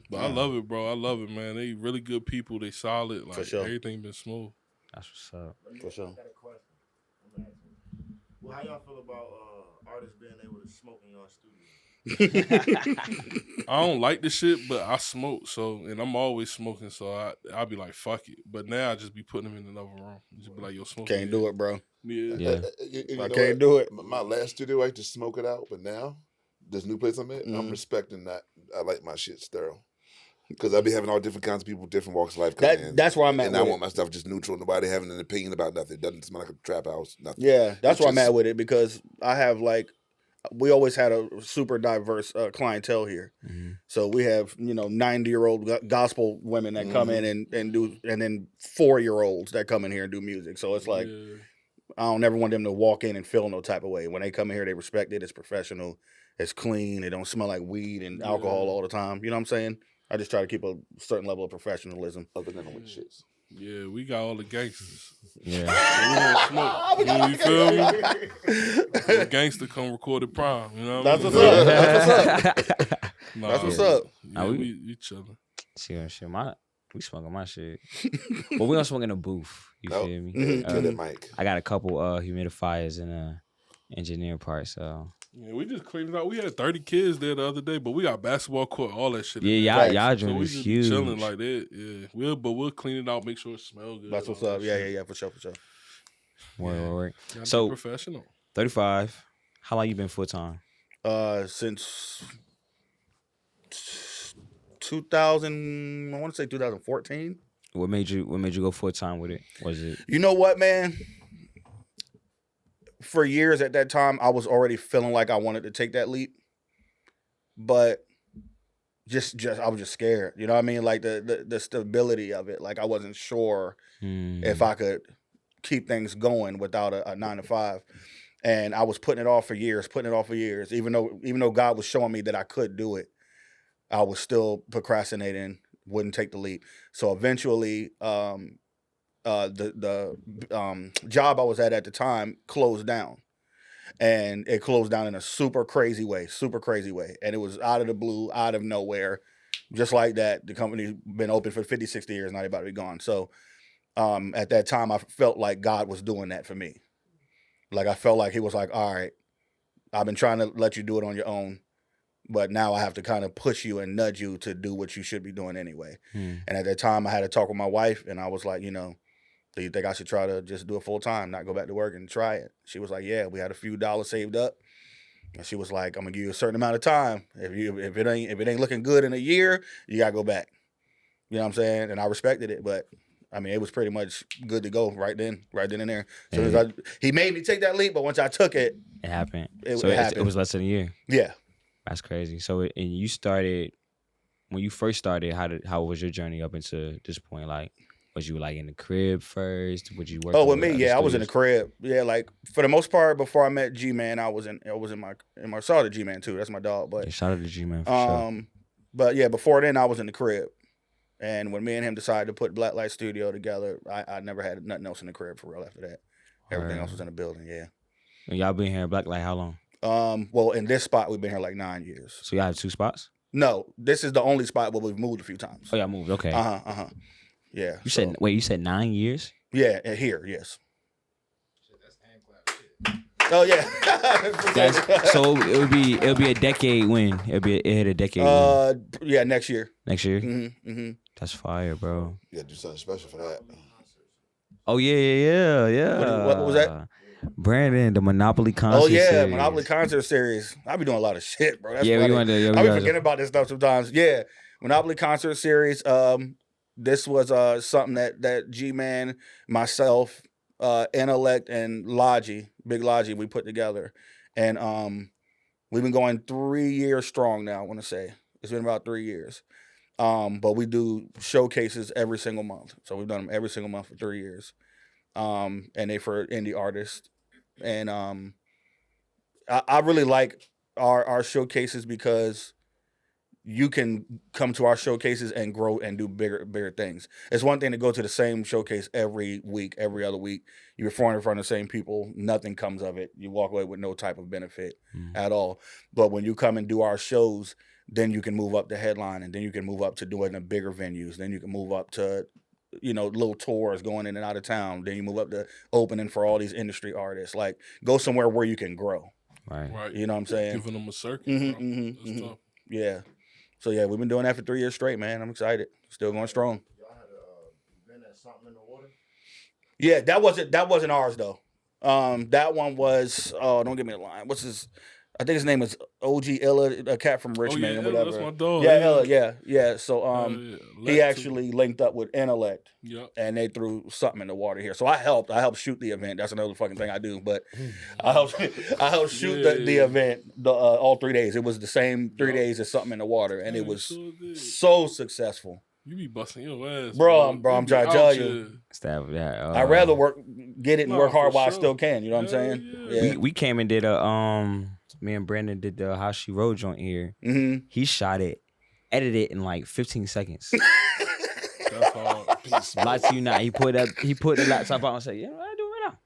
E: But I love it, bro. I love it, man. They really good people. They solid. Like,
D: For sure.
E: Everything been smooth.
B: That's what's up.
D: For sure.
A: I got a question. I'm asking. Well, how y'all feel about artists being able to smoke in your studio?
E: I don't like the shit, but I smoke, and I'm always smoking, so I'll be like, fuck it. But now I just be putting them in another room. Just be like, yo, smoke.
D: Can't do it, bro.
B: Yeah.
F: I
D: can't do it.
F: My last studio, I used to smoke it out, but now, this new place I'm at, I'm respecting that. I like my shit sterile. Because I be having all different kinds of people, different walks of life come in.
D: That's where I'm at.
F: And I want my stuff just neutral. Nobody having an opinion about nothing. It doesn't smell like a trap house. Nothing.
D: Yeah, that's where I'm at with it because I have we always had a super diverse clientele here. Mm-hmm. So we have 90-year-old gospel women that come in and do, and then 4-year-olds that come in here and do music. So it's like I don't ever want them to walk in and feel no type of way. When they come in here, they respect it. It's professional. It's clean. It don't smell like weed and alcohol all the time. You know what I'm saying? I just try to keep a certain level of professionalism. Other than with the shits.
E: Yeah, we got all the gangsters.
B: Yeah.
E: So we don't smoke. You feel me? The gangster come recorded prime. You know
D: That's what's up. That's what's up.
E: That's
D: what's up.
E: Yeah, we chilling.
B: Shit, we smoking my shit. But we don't smoke in a booth. You feel me?
F: Kill it, Mike.
B: I got a couple humidifiers and a engineer part, so.
E: Yeah, we just cleaned it out. We had 30 kids there the other day, but we got basketball court, all that shit.
B: Yeah, y'all joint
E: so
B: is huge.
E: Chilling like that. Yeah, we'll clean it out, make sure it smells good.
D: That's what's up. Yeah, for sure.
B: Word. So
E: professional.
B: 35. How long you been full time?
D: Since 2000. I want to say 2014.
B: What made you go full time with it? Was it?
D: You know what, man? For years at that time, I was already feeling like I wanted to take that leap, but just I was just scared. You know what I mean? Like the stability of it. Like I wasn't sure if I could keep things going without a 9-to-5, and I was putting it off for years. Even though God was showing me that I could do it, I was still procrastinating. Wouldn't take the leap. So eventually, the job I was at the time closed down, and it closed down in a super crazy way, and it was out of the blue, out of nowhere, just like that. The company's been open for 50, 60 years, now they about to be gone. So at that time, I felt like God was doing that for me. Like I felt like he was like, all right, I've been trying to let you do it on your own, but now I have to kind of push you and nudge you to do what you should be doing anyway. And at that time, I had to talk with my wife, and I was like, do you think I should try to just do it full time, not go back to work and try it? She was like, yeah. We had a few dollars saved up, and she was like, I'm gonna give you a certain amount of time. If it ain't looking good in a year, you gotta go back. You know what I'm saying? And I respected it, but I mean, it was pretty much good to go right then and there. So he made me take that leap, but once I took it,
B: it happened.
D: It happened.
B: It was less than a year.
D: Yeah,
B: that's crazy. So and you started when you first started. How was your journey up into this point? Like, was you like in the crib first? Would you work?
D: Oh, with me, yeah, I was in the crib. Yeah, like for the most part, before I met G-Man, I was in my shout out to G-Man too. That's my dog. But
B: shout out to G-Man for sure.
D: But yeah, before then, I was in the crib. And when me and him decided to put Blacklight Studio together, I never had nothing else in the crib for real after that. Everything else was in the building, yeah.
B: And y'all been here at Blacklight how long?
D: Well, in this spot, we've been here like 9 years.
B: So y'all have 2 spots?
D: No, this is the only spot where we've moved a few times.
B: Oh, y'all moved, okay.
D: Yeah.
B: You said 9 years?
D: Yeah, here, yes. Oh yeah.
B: So it'll be a decade when it hit a decade.
D: Yeah, next year.
B: Next year.
D: Mm-hmm.
B: That's fire, bro.
F: You gotta do something special for that.
B: Oh yeah.
D: What was that?
B: Brandon, the Monopoly concert.
D: Oh yeah,
B: series.
D: Monopoly concert series. I be doing a lot of shit, bro. That's
B: yeah,
D: funny.
B: we want to.
D: I be forgetting about this stuff sometimes. Yeah, Monopoly concert series. This was something that G-Man, myself, Intellect, and Big Logi, we put together, and we've been going 3 years strong now. I want to say it's been about 3 years, but we do showcases every single month. So we've done them every single month for 3 years, and they for indie artists, and I really like our showcases because you can come to our showcases and grow and do bigger things. It's one thing to go to the same showcase every week, every other week. You perform in front of the same people. Nothing comes of it. You walk away with no type of benefit at all. But when you come and do our shows, then you can move up to headline, and then you can move up to doing the bigger venues. Then you can move up to, little tours going in and out of town. Then you move up to opening for all these industry artists. Like, go somewhere where you can grow.
B: Right.
D: You know what I'm saying?
E: Giving them a circuit, bro. That's tough.
D: Yeah. So yeah, we've been doing that for 3 years straight, man. I'm excited. Still going strong.
A: Y'all had a event at something in the water?
D: Yeah, that wasn't ours though. That one was don't give me a line. What's his? I think his name is OG Illa, a cat from Richmond or whatever.
E: That's my dog.
D: Yeah, Illa, yeah. So he
E: Left
D: actually linked up with Intellect.
E: Yep.
D: And they threw something in the water here. So I helped shoot the event. That's another fucking thing I do. But I helped shoot the event all 3 days. It was the same 3 days as something in the water, and it was so successful.
E: You be busting your ass,
D: bro. I'm trying to tell you.
B: I'd
D: rather get it and work hard while I still can. You know what I'm saying?
B: Yeah. We came and did me and Brandon did the How She Rode joint here.
D: Mm-hmm.
B: He shot it, edited it in like 15 seconds.
E: That's hard.
B: Lie to you not. He put the laptop out and said, "Yeah, I do it right now."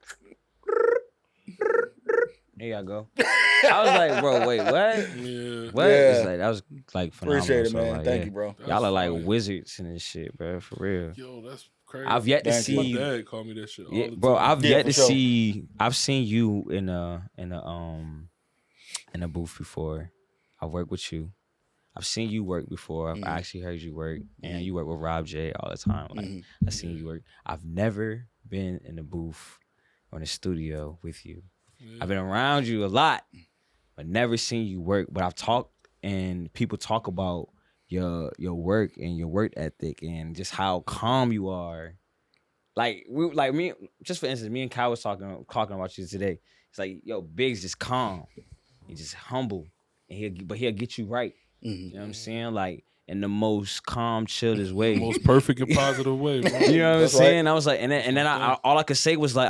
B: There y'all go. I was like, bro, wait, what?
E: Yeah.
B: What? It's like, that was like phenomenal.
D: Appreciate it,
B: So,
D: man.
B: like,
D: Thank you, bro.
B: Y'all are like wizards in this shit, bro. For real.
E: Yo, that's crazy.
B: I've yet to see.
E: My dad called me that shit. All the time.
B: Bro, I've yet to
D: sure.
B: see. I've seen you in a booth before. I've worked with you. I've seen you work before. I've actually heard you work, and you work with Rob J all the time. Like I've seen you work. I've never been in the booth or in the studio with you. Yeah. I've been around you a lot, but never seen you work. But I've talked, and people talk about your work and your work ethic and just how calm you are. Like me, just for instance, me and Kyle was talking about you today. It's like, yo, Biggz just calm, he's just humble, and he'll get you right. You know what I'm saying? Like in the most calm, chillest way,
E: most perfect and positive way. Bro.
B: You know what I'm saying?
D: Right.
B: I was like, and then all I could say was like,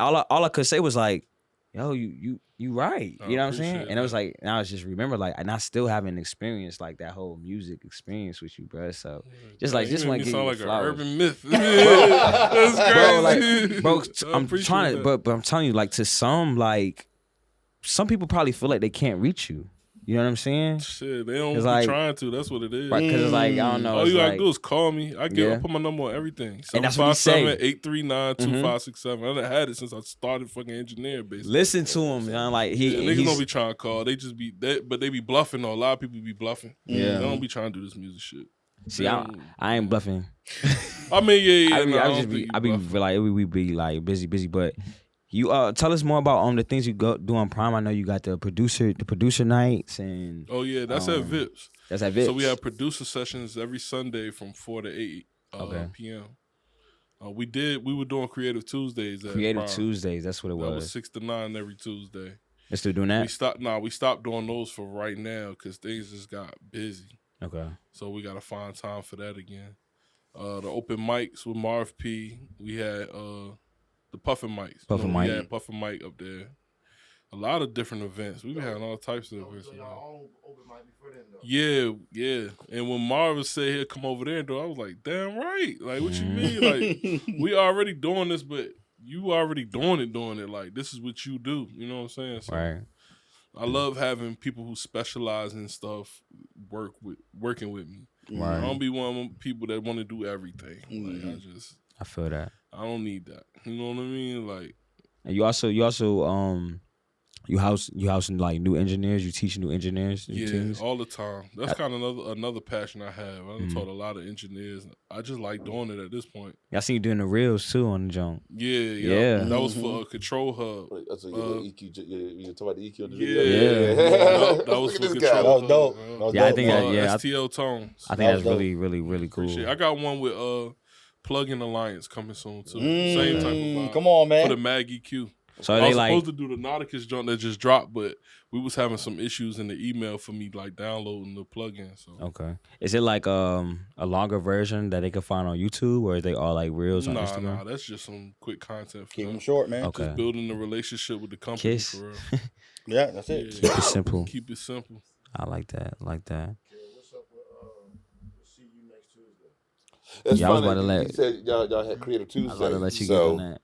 B: yo, you right. You know what I'm saying? And it was like, and I was just remember like, and I still haven't experienced like that whole music experience with you, bro. So just like, just want to give you
E: like
B: flowers.
E: an urban myth. That's crazy,
B: bro. I'm trying to, but I'm telling you, like to some people probably feel like they can't reach you. You know what I'm saying?
E: Shit, they don't be
B: like,
E: trying to. That's what it is.
B: Right, because it's like, I don't know.
E: All you gotta do is call me. I put my number on everything. 757-839-2567. I done had it since I started fucking engineer, basically.
B: Listen to him, man. Like
E: niggas don't be trying to call. They just be that, but they be bluffing though. A lot of people be bluffing.
B: Yeah.
E: They don't be trying to do this music shit.
B: See, I ain't bluffing.
E: I mean, yeah.
B: I be like, we be like busy, but you tell us more about the things you do on Prime. I know you got the producer nights and
E: that's at Vips.
B: That's at Vips.
E: So we have producer sessions every Sunday from 4 to 8 p.m. We were doing Creative Tuesdays.
B: Creative Tuesdays, that's what it was.
E: That was 6 to 9 every Tuesday.
B: They're still doing that?
E: We stopped doing those for right now because things just got busy.
B: Okay.
E: So we gotta find time for that again. The open mics with Marv P. We had the Puffin mics. We had Puffin mic up there. A lot of different events. We've been having all types of events.
A: So y'all own open mic before then, though?
E: Yeah. And when Marvin said he'd come over there and do it, I was like, damn right. Like, what you mean? Like, we already doing this, but you already doing it. Like, this is what you do. You know what I'm saying? So
B: right.
E: I love having people who specialize in stuff working with me.
B: Right.
E: I don't be one of them people that want to do everything. Like,
B: I feel that.
E: I don't need that. You know what I mean? Like,
B: and you also you house like new engineers. You teach new engineers. Teams?
E: All the time. That's kind of another passion I have. I done taught a lot of engineers. I just like doing it at this point.
B: I seen you doing the reels too on the jump.
E: Yeah. That was for a Control Hub.
F: That's EQ. You talk about the EQ on the
E: video.
F: Yeah.
E: That was for
F: That
E: Control Hub.
F: was dope.
B: I think
E: STL Tones.
B: I think that's really, really, really cool.
E: Appreciate it. I got one with Plug-in Alliance coming soon too. Same type of vibe.
D: Come on, man.
E: For the Mag EQ.
B: So
E: I
B: they
E: was
B: like
E: supposed to do the Nauticus joint that just dropped, but we was having some issues in the email for me like downloading the plugin. So
B: okay, is it like a longer version that they can find on YouTube, or are they all like reels on Instagram?
E: Nah, that's just some quick content.
D: Keep them short, man.
B: Okay,
E: just building the relationship with the company.
B: Kiss.
E: For real.
D: Yeah, that's it.
B: Keep it simple.
E: Keep it simple.
B: I like that.
A: What's up with see you next Tuesday?
F: That's
B: I was about to
F: you said y'all had Creative Tuesday.
B: I was about to let you get on that.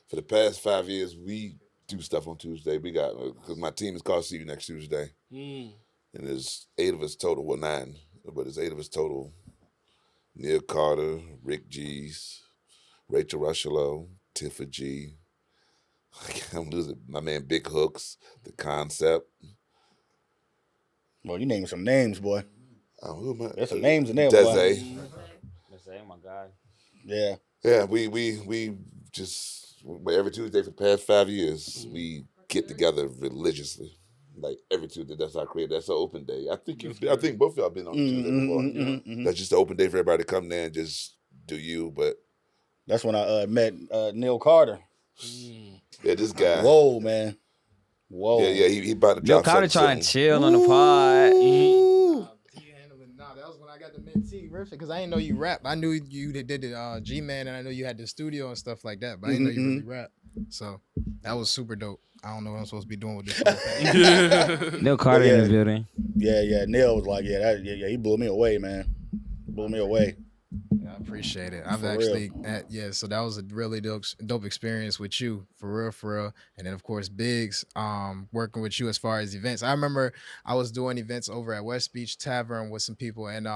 F: For the past 5 years, we do stuff on Tuesday. We got because my team is called See You Next Tuesday, and there's 8 of us total. Well, 9, but there's 8 of us total. Neil Carter, Rick G's, Rachel Rushello, Tifa G. I'm losing my man Big Hooks, The Concept,
D: Well, you naming some names, boy.
F: Oh,
D: There's some names in there, boy.
B: Desi, my guy.
D: Yeah.
F: Yeah, we just every Tuesday for the past 5 years we get together religiously. Like every Tuesday, that's our creative. That's an open day. I think both of y'all been on Tuesday before. That's just an open day for everybody to come there and just do you. But
D: that's when I met Neil Carter.
F: Yeah, this guy.
D: Whoa, man. Whoa.
F: Yeah, he about to
B: Neil
F: drop
B: Carter
F: something
B: trying to
F: soon.
B: chill on the pod.
C: Nah, that was when I got to meet T-RIFIK because I didn't know you rap. I knew you did the G-Man and I know you had the studio and stuff like that, but I didn't know you really rap. So that was super dope. I don't know what I'm supposed to be doing with this.
B: Neil Carter in the building.
D: Yeah. Neil was like, he blew me away, man. Blew me away.
C: I appreciate it. I've actually, so that was a really dope experience with you, for real. And then, of course, Biggz, working with you as far as events. I remember I was doing events over at West Beach Tavern with some people, and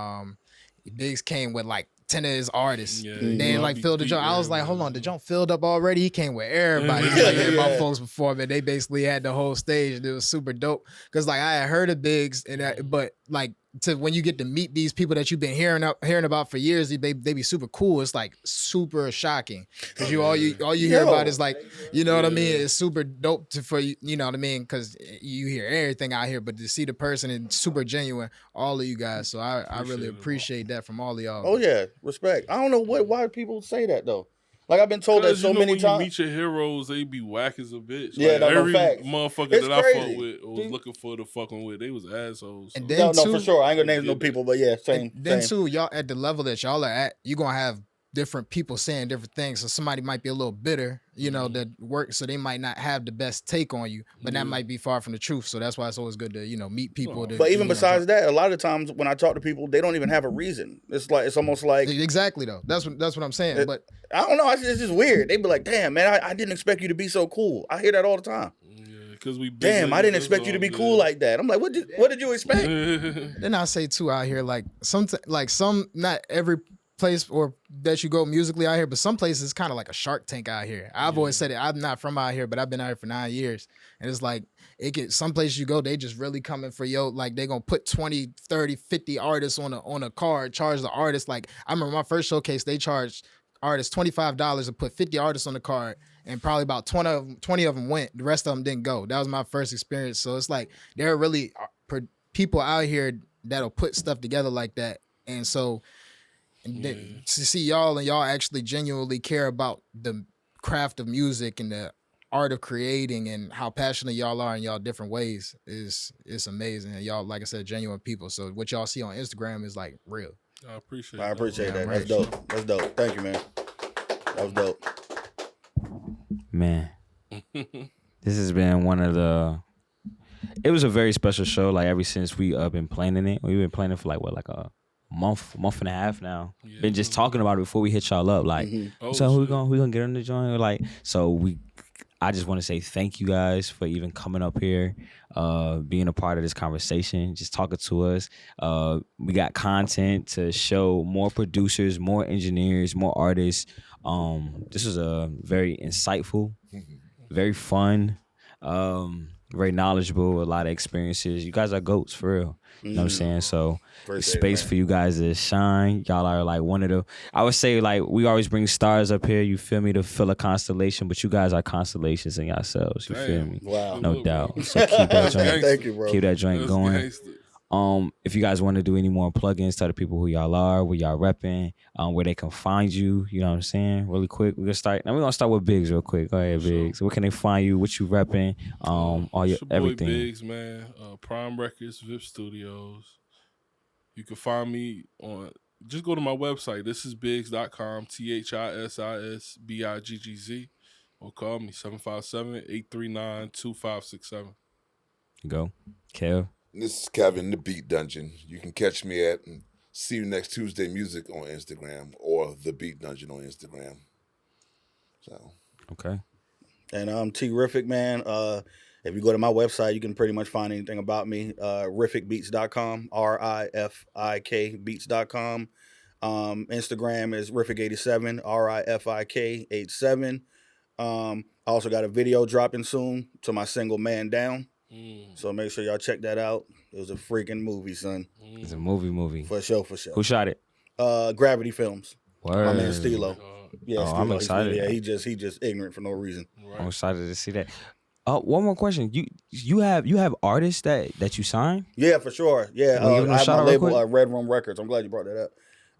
C: Biggz came with like 10 of his artists. Yeah, they like filled the joint. I was like, hold on, the joint filled up already? He came with everybody. My folks before, man, they basically had the whole stage, and it was super dope. Because like I had heard of Biggz, but like, when you get to meet these people that you've been hearing about for years, they be super cool. It's like super shocking because all you hear about is like, you know what I mean? It's super dope for you, you know what I mean? Because you hear everything out here, but to see the person and super genuine, all of you guys. So I really appreciate that from all of y'all.
D: Oh yeah, respect. I don't know why people say that though. Like I've been told that so many times.
E: When you meet your heroes, they be whack as a bitch.
D: Yeah,
E: like, every
D: facts.
E: motherfucker
D: it's
E: that
D: crazy.
E: I fuck with or was looking for to fucking with, they was assholes. So.
C: And then
D: no, for sure. I ain't gonna name no people, but yeah, same.
C: Then too, y'all at the level that y'all are at, you're gonna have different people saying different things. So somebody might be a little bitter, you know, that work, so they might not have the best take on you, but that might be far from the truth. So that's why it's always good to, you know, meet people.
D: But even besides that, a lot of times when I talk to people, they don't even have a reason. It's almost like
C: exactly though. That's what I'm saying. But
D: I don't know. It's just weird. They be like, "Damn, man, I didn't expect you to be so cool." I hear that all the time.
E: Because
D: damn, I didn't expect you to be cool like that. I'm like, what did you expect?
C: Then I say too out here, like not every place or that you go musically out here, but some places it's kind of like a Shark Tank out here. I've always said it. I'm not from out here, but I've been out here for 9 years, and it's like some places you go, they just really coming for like they gonna put 20, 30, 50 artists on a card, charge the artist. Like I remember my first showcase, they charged artists $25 to put 50 artists on the card, and probably about 20 of them went. The rest of them didn't go. That was my first experience. So it's like there are really people out here that'll put stuff together like that, and so. And to see y'all and y'all actually genuinely care about the craft of music and the art of creating and how passionate y'all are in y'all different ways is amazing. And y'all, like I said, genuine people. So what y'all see on Instagram is like real.
E: I appreciate
D: that. That's dope. That's dope. Thank you, man. That was dope.
B: Man, this has been it was a very special show. Like ever since we been planning it, we've been planning for like a month and a half now. Been just talking about it before we hit y'all up. Like, so we gonna get on the joint. Like, so I just want to say thank you guys for even coming up here, being a part of this conversation, just talking to us. We got content to show more producers, more engineers, more artists. This was a very insightful, very fun, very knowledgeable, a lot of experiences. You guys are goats for real. You know what I'm saying? So space for you guys to shine. Y'all are like one of the, I would say like we always bring stars up here, you feel me, to fill a constellation, but you guys are constellations in yourselves. You feel me?
D: Wow.
B: No doubt. So keep that joint.
D: Thank you, bro.
B: Keep that joint going. If you guys want to do any more plugins, tell the people who y'all are, where y'all repping, where they can find you. You know what I'm saying? Really quick, we're gonna start with Biggz real quick. Go ahead, Biggz. So where can they find you? What you repping? All your everything.
E: Biggz, man. Prime Records, VIP Studios. You can find me on. Just go to my website. This is Biggz.com. THISISBIGGZ. Or call me 757-839-2567.
B: Go, Kev.
F: This is Kevin, the Beat Dungeon. You can catch me at See You Next Tuesday Music on Instagram or The Beat Dungeon on Instagram. So
B: okay.
D: And I'm T-RIFIK, man. If you go to my website, you can pretty much find anything about me. RIFIKbeats.com, RIFIK beats.com. Instagram is RIFIK87, RIFIK87. I also got a video dropping soon to my single Man Down. So make sure y'all check that out. It was a freaking movie, son.
B: It's a movie.
D: For sure.
B: Who shot it?
D: Gravity Films.
B: Word.
D: My man Stilo. Yeah,
B: Oh, I'm excited.
D: Yeah, he just ignorant for no reason.
B: I'm excited to see that. One more question. You have artists that you sign?
D: Yeah, for sure. Yeah,
B: Can you give them a
D: I have
B: shout
D: my
B: out real
D: label,
B: quick?
D: Red Room Records. I'm glad you brought that up.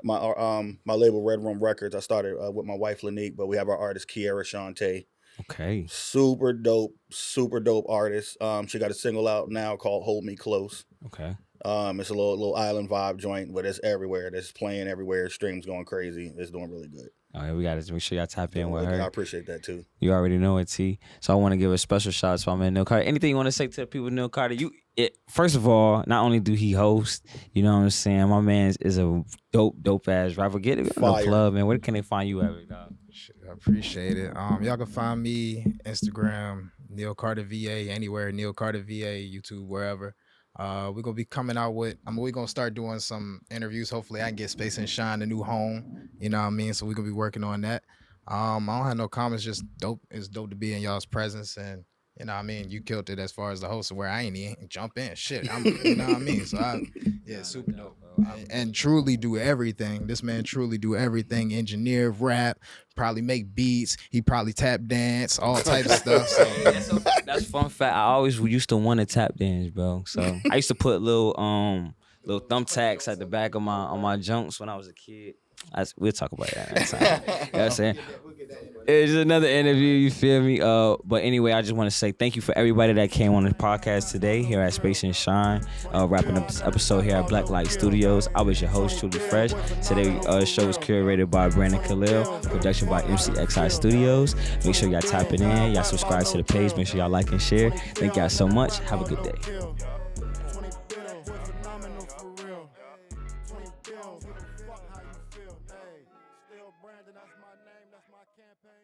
D: My label, Red Room Records. I started with my wife Lanique, but we have our artist Kiara Shantae.
B: Okay.
D: Super dope artist. She got a single out now called "Hold Me Close."
B: Okay.
D: It's a little island vibe joint, but it's everywhere. It's playing everywhere. Streams going crazy. It's doing really good.
B: Oh, yeah, we got to make sure y'all tap in with her.
D: I appreciate that too.
B: You already know it, T. So I want to give a special shout out to my man Neil Carter. Anything you want to say to the people, Neil Carter? First of all, not only do he host, you know what I'm saying, my man is a dope ass rapper. Get it in the club, man. Where can they find you at, dog?
C: I appreciate it. Y'all can find me Instagram, Neil Carter VA, anywhere, Neil Carter VA, YouTube, wherever. We're gonna be coming out with. We're gonna start doing some interviews. Hopefully, I can get Space and Shine a new home. You know what I mean? So we're gonna be working on that. I don't have no comments. Just dope. It's dope to be in y'all's presence, and you know what I mean. You killed it as far as the host, where I ain't even jump in. Shit, you know what I mean. So super dope. And truly do everything. This man truly do everything. Engineer, rap, probably make beats. He probably tap dance, all types of stuff. So.
B: That's fun fact. I always used to want to tap dance, bro. So I used to put little thumbtacks at the back of my junks when I was a kid. We'll talk about that next time. You know what I'm saying? It's just another interview, you feel me? But anyway, I just want to say thank you for everybody that came on the podcast today here at Space and Shine. Wrapping up this episode here at Blacklight Studios. I was your host, TrueeLee Fresh. Today's show was curated by Brandon Kahlil, production by MCXI Studios. Make sure y'all tapping in. Y'all subscribe to the page. Make sure y'all like and share. Thank y'all so much. Have a good day.
A: Brandon, that's my name, that's my campaign.